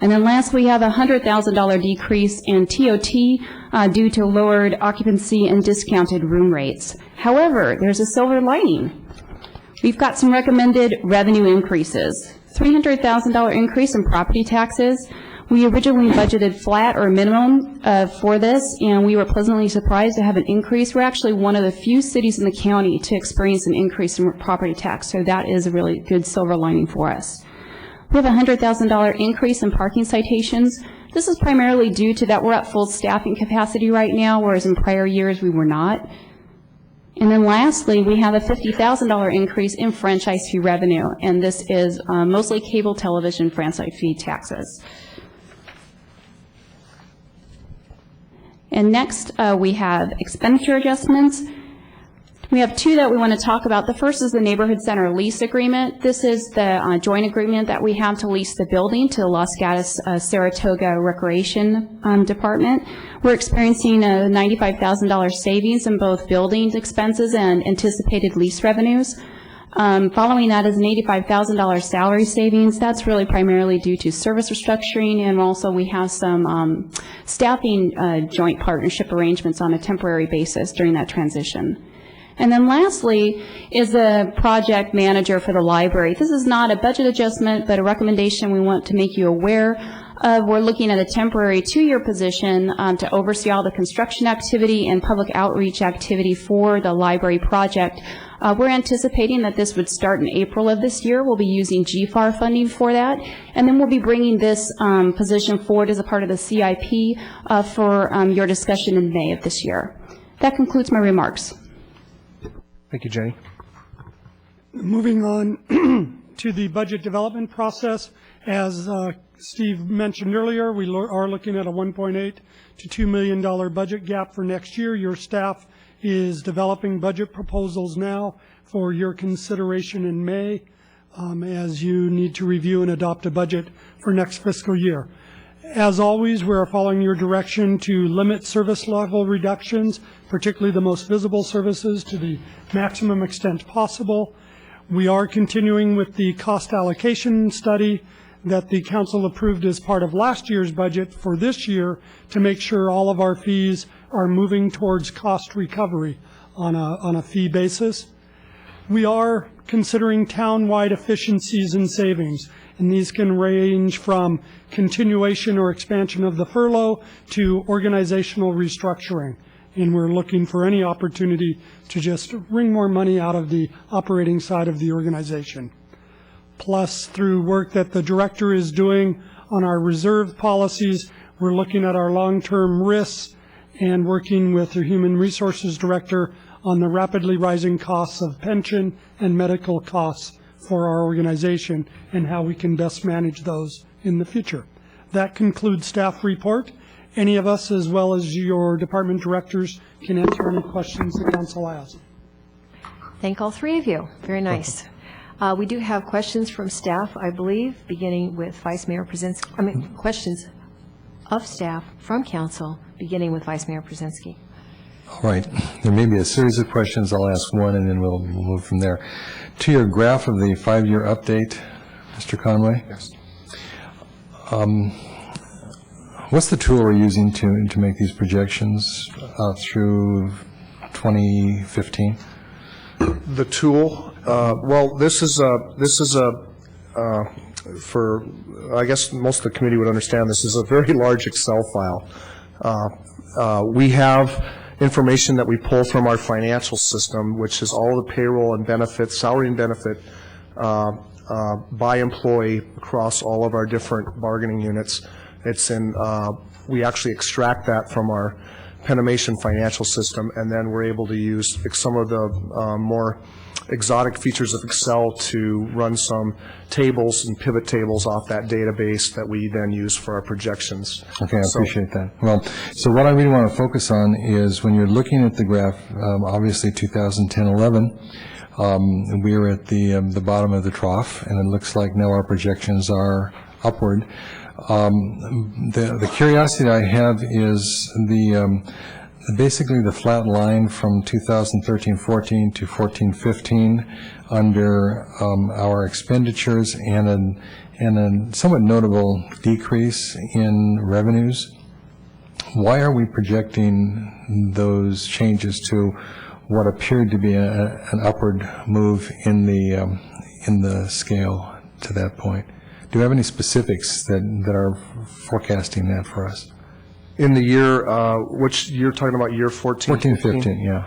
And then last, we have a $100,000 decrease in TOT due to lowered occupancy and discounted room rates. However, there's a silver lining. We've got some recommended revenue increases. $300,000 increase in property taxes. We originally budgeted flat or minimum for this, and we were pleasantly surprised to have an increase. We're actually one of the few cities in the county to experience an increase in property tax, so that is a really good silver lining for us. We have a $100,000 increase in parking citations. This is primarily due to that we're at full staffing capacity right now, whereas in prior years we were not. And then lastly, we have a $50,000 increase in franchise fee revenue, and this is mostly cable television franchise fee taxes. And next, we have expenditure adjustments. We have two that we want to talk about. The first is the Neighborhood Center lease agreement. This is the joint agreement that we have to lease the building to the Los Gatos Saratoga Recreation Department. We're experiencing a $95,000 savings in both building expenses and anticipated lease revenues. Following that is an $85,000 salary savings. That's really primarily due to service restructuring, and also we have some staffing joint partnership arrangements on a temporary basis during that transition. And then lastly is the project manager for the library. This is not a budget adjustment, but a recommendation we want to make you aware of. We're looking at a temporary 2-year position to oversee all the construction activity and public outreach activity for the library project. We're anticipating that this would start in April of this year. We'll be using GFAR funding for that. And then we'll be bringing this position forward as a part of the CIP for your discussion in May of this year. That concludes my remarks. Thank you, Jenny. Moving on to the budget development process, as Steve mentioned earlier, we are looking at a $1.8 to $2 million budget gap for next year. Your staff is developing budget proposals now for your consideration in May as you need to review and adopt a budget for next fiscal year. As always, we are following your direction to limit service level reductions, particularly the most visible services, to the maximum extent possible. We are continuing with the cost allocation study that the council approved as part of last year's budget for this year to make sure all of our fees are moving towards cost recovery on a fee basis. We are considering town-wide efficiencies and savings, and these can range from continuation or expansion of the furlough to organizational restructuring. And we're looking for any opportunity to just wring more money out of the operating side of the organization. Plus, through work that the director is doing on our reserve policies, we're looking at our long-term risks and working with the human resources director on the rapidly rising costs of pension and medical costs for our organization and how we can best manage those in the future. That concludes staff report. Any of us, as well as your department directors, can answer any questions the council has. Thank all three of you. Very nice. We do have questions from staff, I believe, beginning with Vice Mayor Brzezinski. Questions of staff from council, beginning with Vice Mayor Brzezinski. All right. There may be a series of questions. I'll ask one, and then we'll move from there. To your graph of the 5-year update, Mr. Conway? Yes. What's the tool we're using to make these projections through 2015? The tool, well, this is for, I guess most of the committee would understand, this is a very large Excel file. We have information that we pull from our financial system, which is all the payroll and benefits, salary and benefit by employee across all of our different bargaining units. It's in, we actually extract that from our Penimation financial system, and then we're able to use some of the more exotic features of Excel to run some tables and pivot tables off that database that we then use for our projections. Okay, I appreciate that. Well, so what I really want to focus on is when you're looking at the graph, obviously 2010-11, we're at the bottom of the trough, and it looks like now our projections are upward. The curiosity I have is basically the flat line from 2013-14 to 14-15 under our expenditures and a somewhat notable decrease in revenues. Why are we projecting those changes to what appeared to be an upward move in the scale to that point? Do we have any specifics that are forecasting that for us? In the year, which you're talking about, year 14? 14, 15, yeah.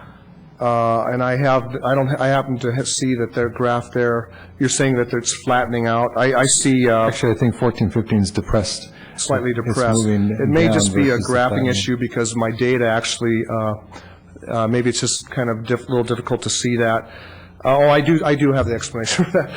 And I happen to see that their graph there, you're saying that it's flattening out. I see. Actually, I think 14, 15 is depressed. Slightly It's depressed. moving It may down just be a versus the graphing flattening. issue because my data actually, maybe it's just kind of a little difficult to see that. I do have the explanation for that.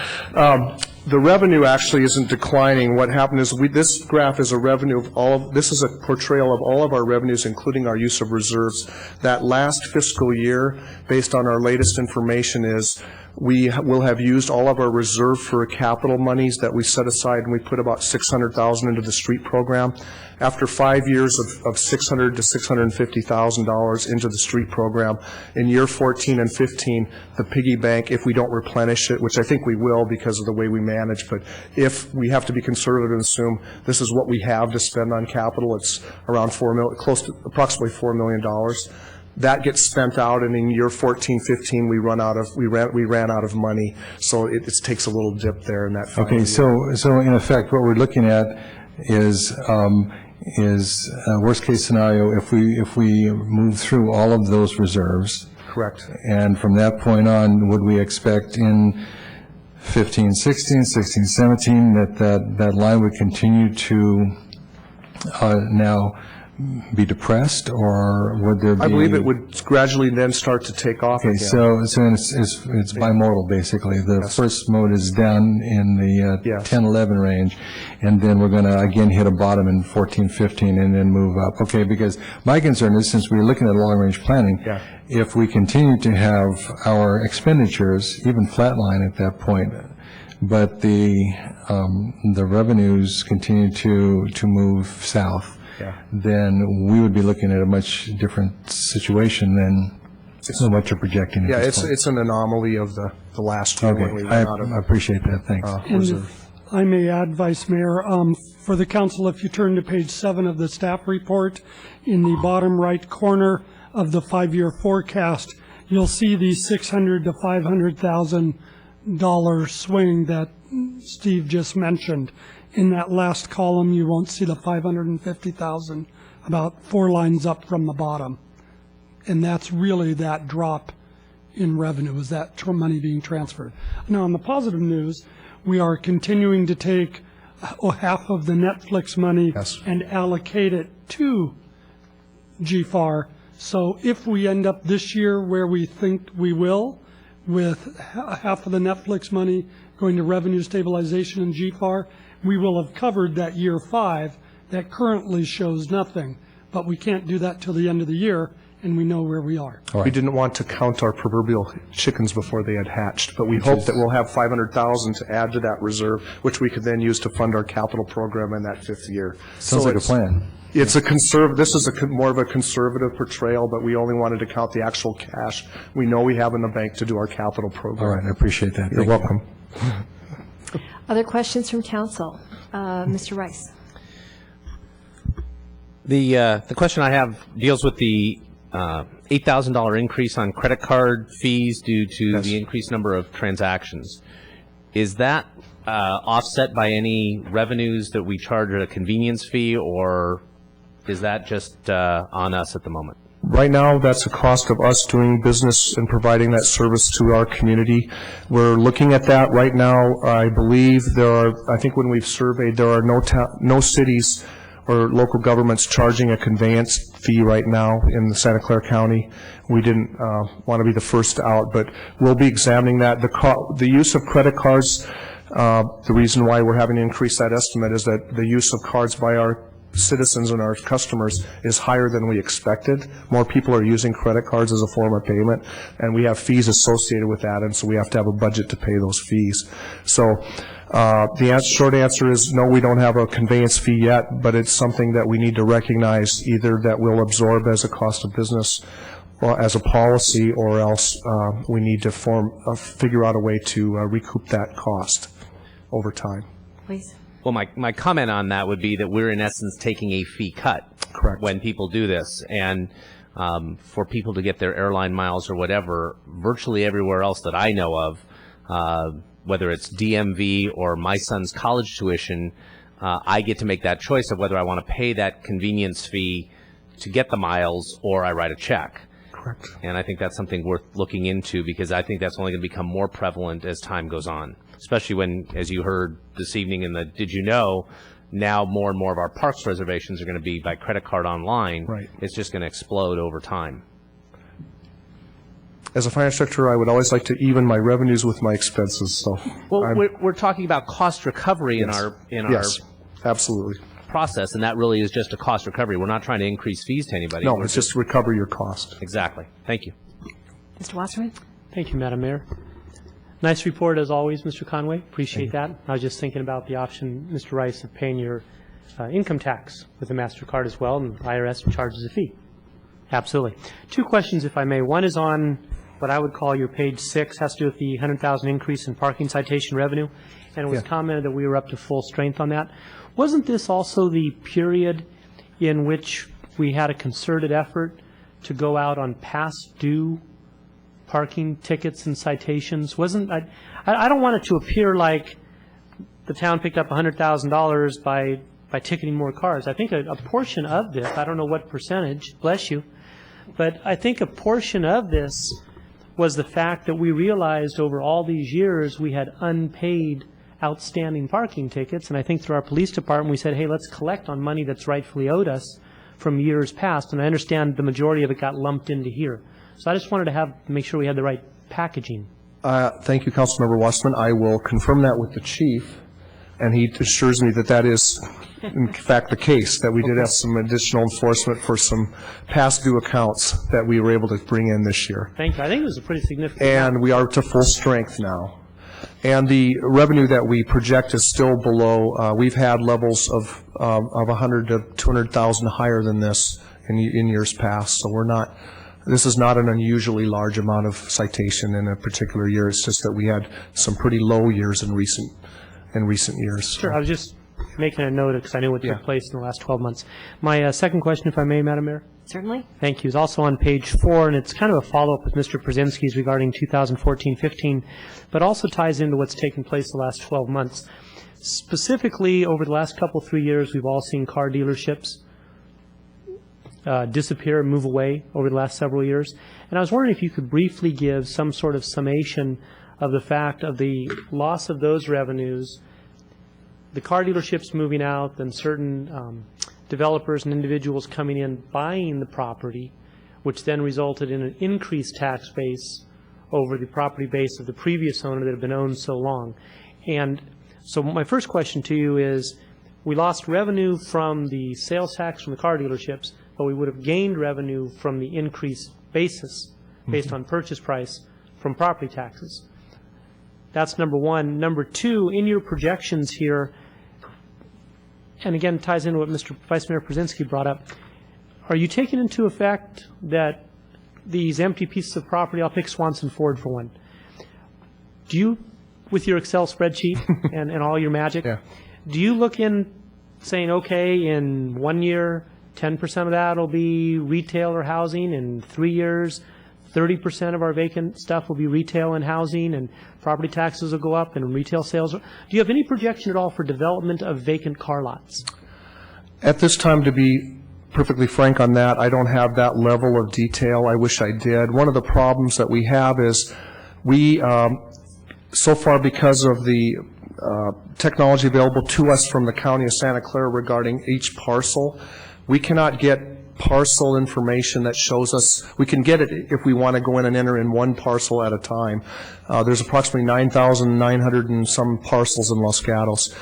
The revenue actually isn't declining. What happened is this graph is a revenue of this is a portrayal of all of our revenues, including our use of reserves. That last fiscal year, based on our latest information, is we will have used all of our reserve for capital monies that we set aside, and we put about $600,000 into the street program. After 5 years of $600,000 to $650,000 into the street program, in year 14 and 15, the piggy bank, if we don't replenish it, which I think we will because of the way we manage, but if we have to be conservative and assume this is what we have to spend on capital, it's around close to approximately $4 million. That gets spent out, and in year 14, 15, we ran out of money. So it takes a little dip there in that. Okay, so in effect, what we're looking at is worst case scenario if we move through all of those reserves. Correct. And from that point on, would we expect in 15, 16, 16, 17 that line would continue to now be depressed, or would there be? I believe it would gradually then start to take off Okay, again. so it's bimodal, basically. The first mode is down in the 10, 11 range, and then we're going to again hit a bottom in 14, 15, and then move up. Okay, because my concern is, since we're looking at long-range planning, if we continue to have our expenditures even flatline at that point, but the revenues continue to move south, then we would be looking at a much different situation than what you're projecting at this point. It's an anomaly of the last year when we Okay, ran out of I appreciate that, thanks. And if I may add, Vice Mayor, for the council, if you turn to page 7 of the staff report, in the bottom right corner of the 5-year forecast, you'll see the $600,000 to $500,000 swing that Steve just mentioned. In that last column, you won't see the $550,000, about 4 lines up from the bottom. And that's really that drop in revenue, is that money being transferred. Now, on the positive news, we are continuing to take half of the Netflix money and allocate it to GFAR. So if we end up this year where we think we will, with half of the Netflix money going to revenue stabilization and GFAR, we will have covered that year 5 that currently shows nothing. But we can't do that till the end of the year, and we know where we are. We didn't want to count our proverbial chickens before they had hatched, but we hope that we'll have $500,000 to add to that reserve, which we could then use to fund our capital program in that 5th year. Sounds like a plan. It's this is more of a conservative portrayal, but we only wanted to count the actual cash we know we have in the bank to do our capital program. All right, I appreciate that. You're welcome. Other questions from council? Mr. Rice. The question I have deals with the $8,000 increase on credit card fees due to the increased number of transactions. Is that offset by any revenues that we charge at a convenience fee, or is that just on us at the moment? Right now, that's a cost of us doing business and providing that service to our community. We're looking at that right now. I believe I think when we've surveyed, there are no cities or local governments charging a conveyance fee right now in the Santa Clara County. We didn't want to be the first out, but we'll be examining that. The use of credit cards, the reason why we're having to increase that estimate is that the use of cards by our citizens and our customers is higher than we expected. More people are using credit cards as a form of payment, and we have fees associated with that, and so we have to have a budget to pay those fees. So the short answer is no, we don't have a conveyance fee yet, but it's something that we need to recognize, either that we'll absorb as a cost of business or as a policy, or else we need to figure out a way to recoup that cost over time. Please. Well, my comment on that would be that we're in essence taking a fee cut. Correct. When people do this, and for people to get their airline miles or whatever, virtually everywhere else that I know of, whether it's DMV or my son's college tuition, I get to make that choice of whether I want to pay that convenience fee to get the miles or I write a check. Correct. And I think that's something worth looking into, because I think that's only going to become more prevalent as time goes on, especially when, as you heard this evening in the Did You Know, now more and more of our parks reservations are going to be by credit card online. Right. It's just going to explode over time. As a finance director, I would always like to even my revenues with my expenses, so. Well, we're talking about cost recovery Yes. in Yes, our absolutely. process, and that really is just a cost recovery. We're not trying to increase fees to anybody. No, We're it's just recover your cost. Exactly. Thank you. Mr. Wasserman? Thank you, Madam Mayor. Nice report as always, Mr. Conway. Appreciate that. I was just thinking about the option, Mr. Rice, of paying your income tax with a MasterCard as well, and IRS charges a fee. Absolutely. Two questions, if I may. One is on what I would call your page 6, has to do with the $100,000 increase in parking citation revenue, and it was commented that we were up to full strength on that. Wasn't this also the period in which we had a concerted effort to go out on past due parking tickets and citations? I don't want it to appear like the town picked up $100,000 by ticketing more cars. I think a portion of this, I don't know what percentage, bless you, but I think a portion of this was the fact that we realized over all these years we had unpaid outstanding parking tickets, and I think through our police department we said, hey, let's collect on money that's rightfully owed us from years past, and I understand the majority of it got lumped into here. So I just wanted to make sure we had the right packaging. Thank you, Councilmember Wasserman. I will confirm that with the chief, and he assures me that that is, in fact, the case, that we did have some additional enforcement for some past due accounts that we were able to bring in this year. Thank you. I think it was a pretty significant And we are to full strength now. And the revenue that we project is still below. We've had levels of 100 to 200,000 higher than this in years past. So this is not an unusually large amount of citation in a particular year. It's just that we had some pretty low years in recent years. Sure. I was just making a note because I knew what took place in the last 12 months. My second question, if I may, Madam Mayor. Certainly. Thank you. Is also on page 4, and it's kind of a follow-up with Mr. Brzezinski's regarding 2014-15, but also ties into what's taken place the last 12 months. Specifically, over the last 3 years, we've all seen car dealerships disappear and move away over the last several years. And I was wondering if you could briefly give some sort of summation of the fact of the loss of those revenues, the car dealerships moving out, then certain developers and individuals coming in buying the property, which then resulted in an increased tax base over the property base of the previous owner that had been owned so long. And so my first question to you is, we lost revenue from the sales tax from the car dealerships, but we would have gained revenue from the increased basis based on purchase price from property taxes. That's number one. Number two, in your projections here, and again ties into what Mr. Vice Mayor Brzezinski brought up, are you taking into effect that these empty pieces of property, I'll pick Swanson Ford for one, do you, with your Excel spreadsheet and all your magic, do you look in saying, okay, in 1 year, 10% of that will be retail or housing, in 3 years, 30% of our vacant stuff will be retail and housing, and property taxes will go up, and retail sales? Do you have any projection at all for development of vacant car lots? At this time, to be perfectly frank on that, I don't have that level of detail. I wish I did. One of the problems that we have is we, so far because of the technology available to us from the County of Santa Clara regarding each parcel, we cannot get parcel information that shows us. We can get it if we want to go in and enter in one parcel at a time. There's approximately 9,900 and some parcels in Los Gatos.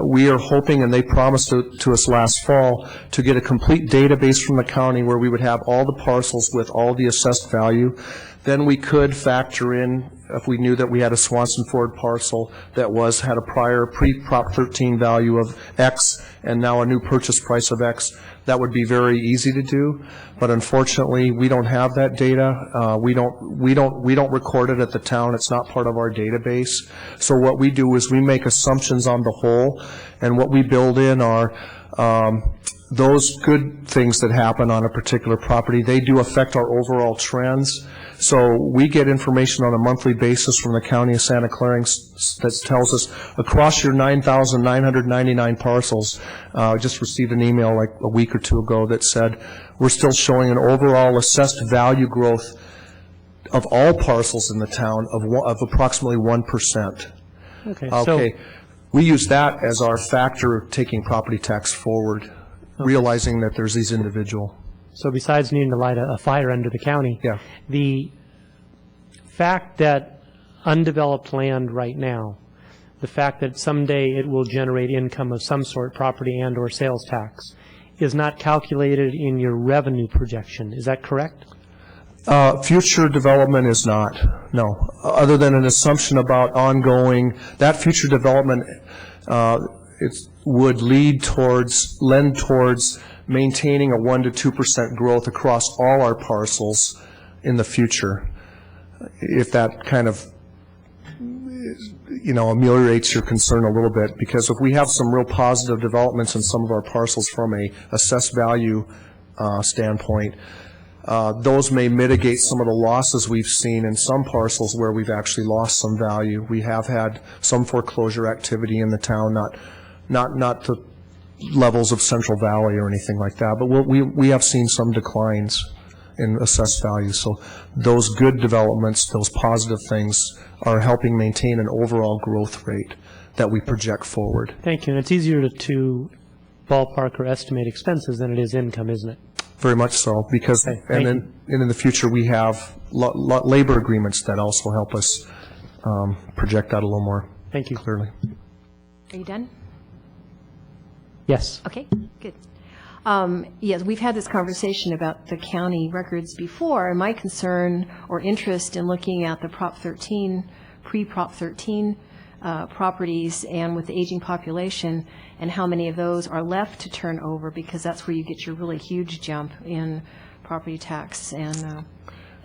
We are hoping, and they promised to us last fall, to get a complete database from the county where we would have all the parcels with all the assessed value. Then we could factor in, if we knew that we had a Swanson Ford parcel that had a prior pre-Prop 13 value of X and now a new purchase price of X, that would be very easy to do. But unfortunately, we don't have that data. We don't record it at the town. It's not part of our database. So what we do is we make assumptions on the whole, and what we build in are those good things that happen on a particular property, they do affect our overall trends. So we get information on a monthly basis from the County of Santa Clara that tells us across your 9,999 parcels, just received an email like a week or two ago that said we're still showing an overall assessed value growth of all parcels in the town of approximately 1%. Okay. We use that as our factor of taking property tax forward, realizing that there's these individual. So besides needing to light a fire under the county, the fact that undeveloped land right now, the fact that someday it will generate income of some sort, property and or sales tax, is not calculated in your revenue projection. Is that correct? Future development is not, no. Other than an assumption about ongoing, that future development would lend towards maintaining a 1 to 2% growth across all our parcels in the future. If that kind of, ameliorates your concern a little bit, because if we have some real positive developments in some of our parcels from a assessed value standpoint, those may mitigate some of the losses we've seen in some parcels where we've actually lost some value. We have had some foreclosure activity in the town, not to levels of Central Valley or anything like that, but we have seen some declines in assessed value. So those good developments, those positive things, are helping maintain an overall growth rate that we project forward. Thank you. And it's easier to ballpark or estimate expenses than it is income, isn't it? Very much so, because and in the future we have labor agreements that also help us project that a little more. Thank you. Clearly. Are you done? Yes. Okay, good. Yes, we've had this conversation about the county records before, and my concern or interest in looking at the Prop 13, pre-Prop 13 properties, and with the aging population, and how many of those are left to turn over, because that's where you get your really huge jump in property tax, and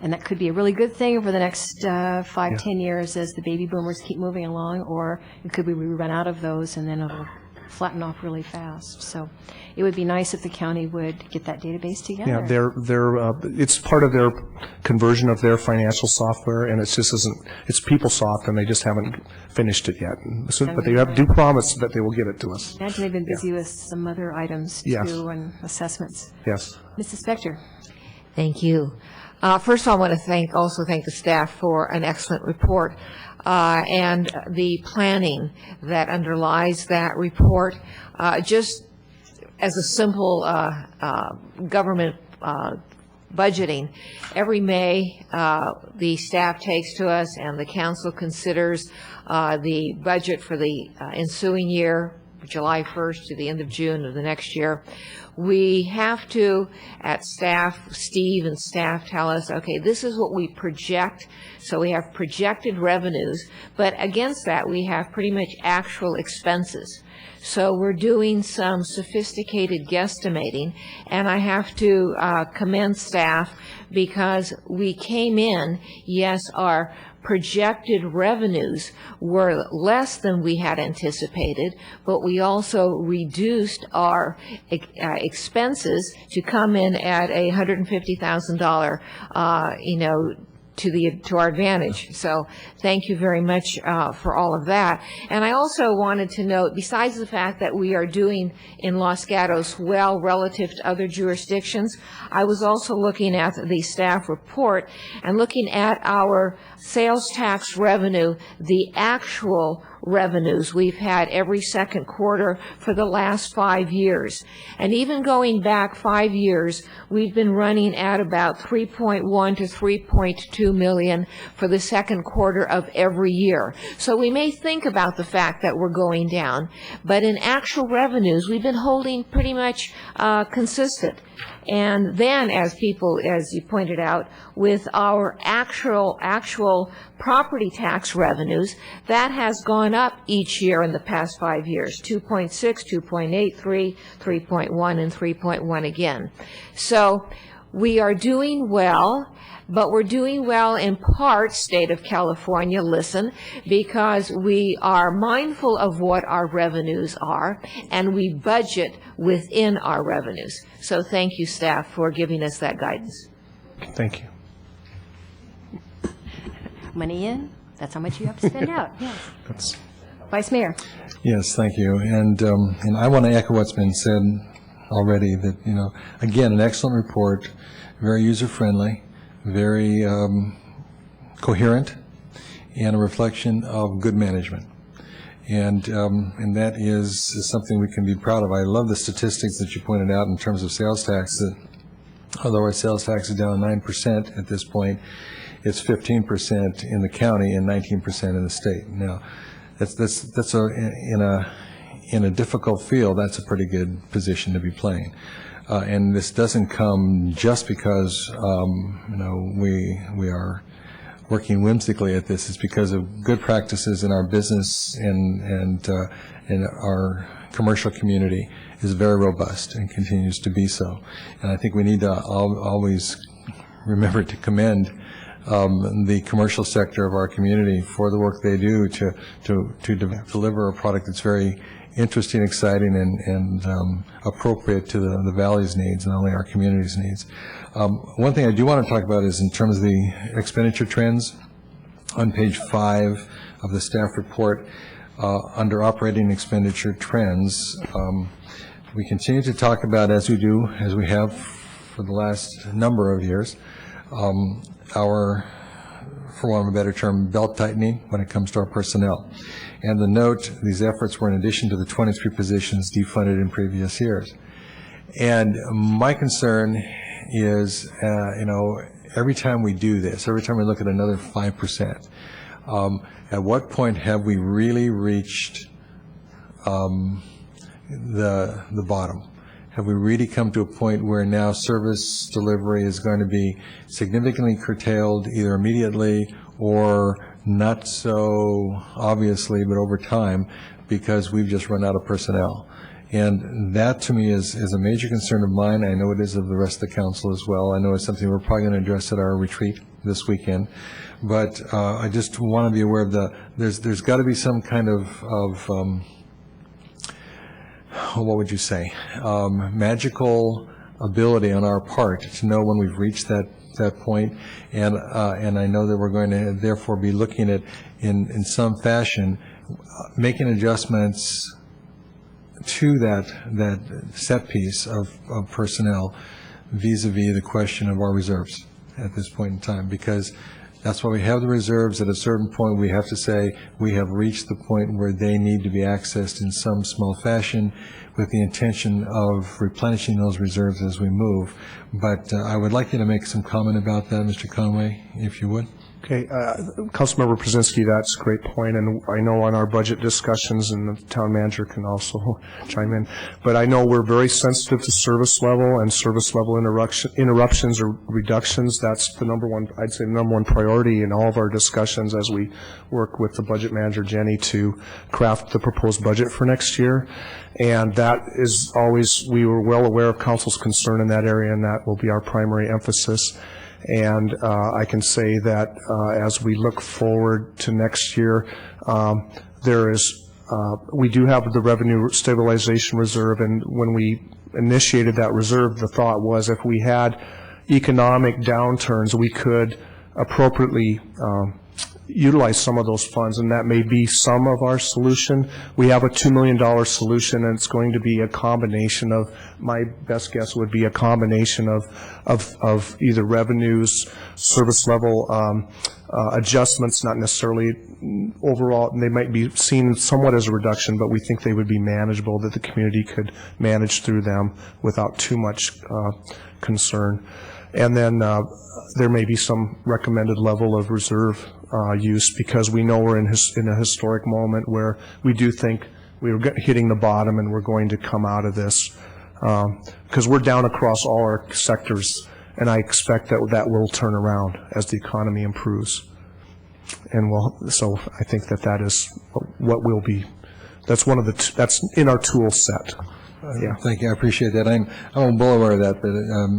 that could be a really good thing for the next 5-10 years as the baby boomers keep moving along, or it could be we run out of those and then it'll flatten off really fast. So it would be nice if the county would get that database together. Yeah, it's part of their conversion of their financial software, and it's PeopleSoft, and they just haven't finished it yet. But they do promise that they will get it to us. Imagine they've been busy with some other items too, and assessments. Yes. Mrs. Spector. Thank you. First of all, I want to also thank the staff for an excellent report and the planning that underlies that report. Just as a simple government budgeting, every May the staff takes to us and the council considers the budget for the ensuing year, July 1st to the end of June of the next year. We have to, at staff, Steve and staff tell us, okay, this is what we project. So we have projected revenues, but against that we have pretty much actual expenses. So we're doing some sophisticated guesstimating, and I have to commend staff because we came in, yes, our projected revenues were less than we had anticipated, but we also reduced our expenses to come in at $150,000, to our advantage. So thank you very much for all of that. And I also wanted to note, besides the fact that we are doing in Los Gatos well relative to other jurisdictions, I was also looking at the staff report and looking at our sales tax revenue, the actual revenues we've had every second quarter for the last 5 years. And even going back 5 years, we've been running at about 3.1 to 3.2 million for the second quarter of every year. So we may think about the fact that we're going down, but in actual revenues, we've been holding pretty much consistent. And then, as you pointed out, with our actual property tax revenues, that has gone up each year in the past 5 years, 2.6, 2.8, 3, 3.1, and 3.1 again. So We are doing well, but we're doing well in part, state of California, listen, because we are mindful of what our revenues are, and we budget within our revenues. So thank you, staff, for giving us that guidance. Thank you. Money in, that's how much you have to spend out, yes. That's Vice Mayor. Yes, thank you. And I want to echo what's been said already, that, again, an excellent report, very user-friendly, very coherent, and a reflection of good management. And that is something we can be proud of. I love the statistics that you pointed out in terms of sales tax, that although our sales tax is down 9% at this point, it's 15% in the county and 19% in the state. Now, that's in a difficult field, that's a pretty good position to be playing. And this doesn't come just because we are working whimsically at this. It's because of good practices in our business, and our commercial community is very robust and continues to be so. And I think we need to always remember to commend the commercial sector of our community for the work they do to deliver a product that's very interesting, exciting, and appropriate to the Valley's needs, not only our community's needs. One thing I do want to talk about is in terms of the expenditure trends. On page 5 of the staff report, under operating expenditure trends, we continue to talk about, as we have for the last number of years, our, for want of a better term, belt tightening when it comes to our personnel. And the note, these efforts were in addition to the 23 positions defunded in previous years. And my concern is, every time we do this, every time we look at another 5%, at what point have we really reached the bottom? Have we really come to a point where now service delivery is going to be significantly curtailed either immediately or not so obviously, but over time, because we've just run out of personnel? And that, to me, is a major concern of mine. I know it is of the rest of the council as well. I know it's something we're probably going to address at our retreat this weekend. But I just want to be aware of there's got to be some kind of what would you say, magical ability on our part to know when we've reached that point. And I know that we're going to therefore be looking at, in some fashion, making adjustments to that set piece of personnel vis-a-vis the question of our reserves at this point in time, because that's why we have the reserves. At a certain point, we have to say we have reached the point where they need to be accessed in some small fashion with the intention of replenishing those reserves as we move. But I would like you to make some comment about that, Mr. Conway, if you would. Okay, Councilmember Brzezinski, that's a great point, and I know on our budget discussions, and the town manager can also chime in, but I know we're very sensitive to service level and service level interruptions or reductions. That's the number one, I'd say, the number one priority in all of our discussions as we work with the budget manager, Jenny, to craft the proposed budget for next year. And that is always, we were well aware of council's concern in that area, and that will be our primary emphasis. And I can say that as we look forward to next year, we do have the revenue stabilization reserve, and when we initiated that reserve, the thought was if we had economic downturns, we could appropriately utilize some of those funds, and that may be some of our solution. We have a $2 million solution, and it's going to be a combination of, my best guess would be a combination of either revenues, service level adjustments, not necessarily overall, they might be seen somewhat as a reduction, but we think they would be manageable, that the community could manage through them without too much concern. And then there may be some recommended level of reserve use, because we know we're in a historic moment where we do think we're hitting the bottom and we're going to come out of this, because we're down across all our sectors, and I expect that will turn around as the economy improves. And so I think that is what will be, that's one of that's in our tool set. Thank you, I appreciate that. I'm well aware of that, but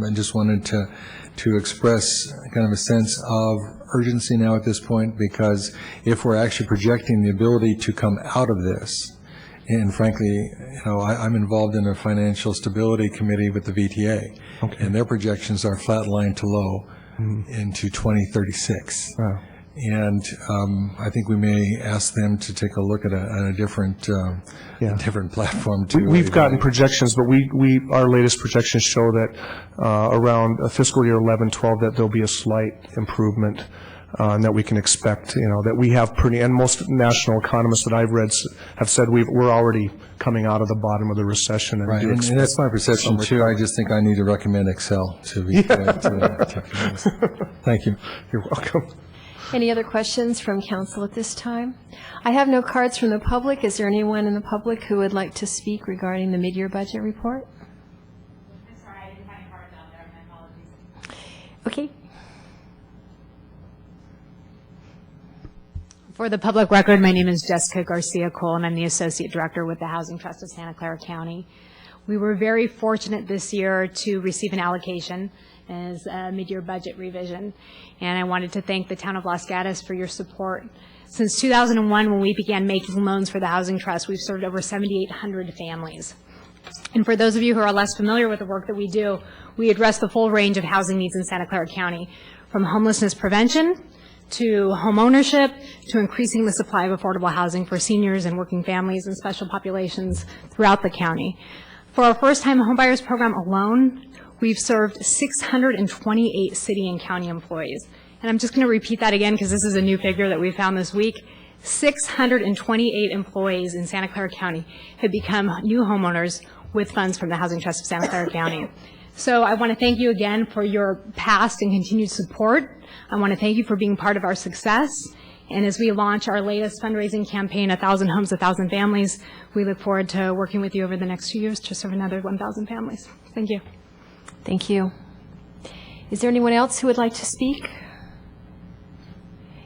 I just wanted to express kind of a sense of urgency now at this point, because if we're actually projecting the ability to come out of this, and frankly, I'm involved in a financial stability committee with the VTA, and their projections are flat line to low into 2036. Wow. And I think we may ask them to take a look at a different different platform to We've gotten projections, but our latest projections show that around fiscal year 11-12 that there'll be a slight improvement, and that we can expect. That we have and most national economists that I've read have said we're already coming out of the bottom of the recession. And right, and that's my perception too. I just think I need to recommend Excel to be. Thank you. You're welcome. Any other questions from council at this time? I have no cards from the public. Is there anyone in the public who would like to speak regarding the mid-year budget report? I'm sorry, I didn't have any cards out there. My apologies. Okay. For the public record, my name is Jessica Garcia Cole, and I'm the Associate Director with the Housing Trust of Santa Clara County. We were very fortunate this year to receive an allocation as a mid-year budget revision, and I wanted to thank the town of Los Gatos for your support. Since 2001, when we began making loans for the Housing Trust, we've served over 7,800 families. And for those of you who are less familiar with the work that we do, we address the full range of housing needs in Santa Clara County, from homelessness prevention to home ownership to increasing the supply of affordable housing for seniors and working families and special populations throughout the county. For our first-time homebuyers program alone, we've served 628 city and county employees. And I'm just going to repeat that again because this is a new figure that we found this week. 628 employees in Santa Clara County have become new homeowners with funds from the Housing Trust of Santa Clara County. So I want to thank you again for your past and continued support. I want to thank you for being part of our success. And as we launch our latest fundraising campaign, 1,000 Homes, 1,000 Families, we look forward to working with you over the next 2 years to serve another 1,000 families. Thank you. Thank you. Is there anyone else who would like to speak?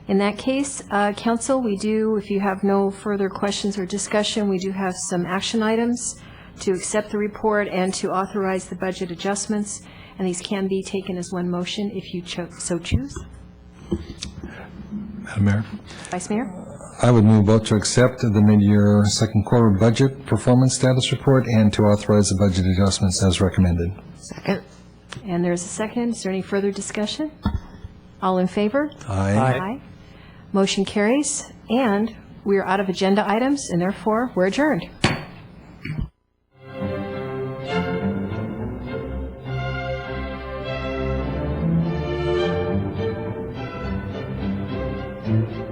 In that case, council, we do, if you have no further questions or discussion, we do have some action items to accept the report and to authorize the budget adjustments, and these can be taken as one motion if you so choose. Madam Mayor? Vice Mayor? I would move both to accept the mid-year second quarter budget performance status report and to authorize the budget adjustments as recommended. Second. And there's a second. Is there any further discussion? All in favor? Aye. Aye. Motion carries, and we are out of agenda items, and therefore we're adjourned. Thank you.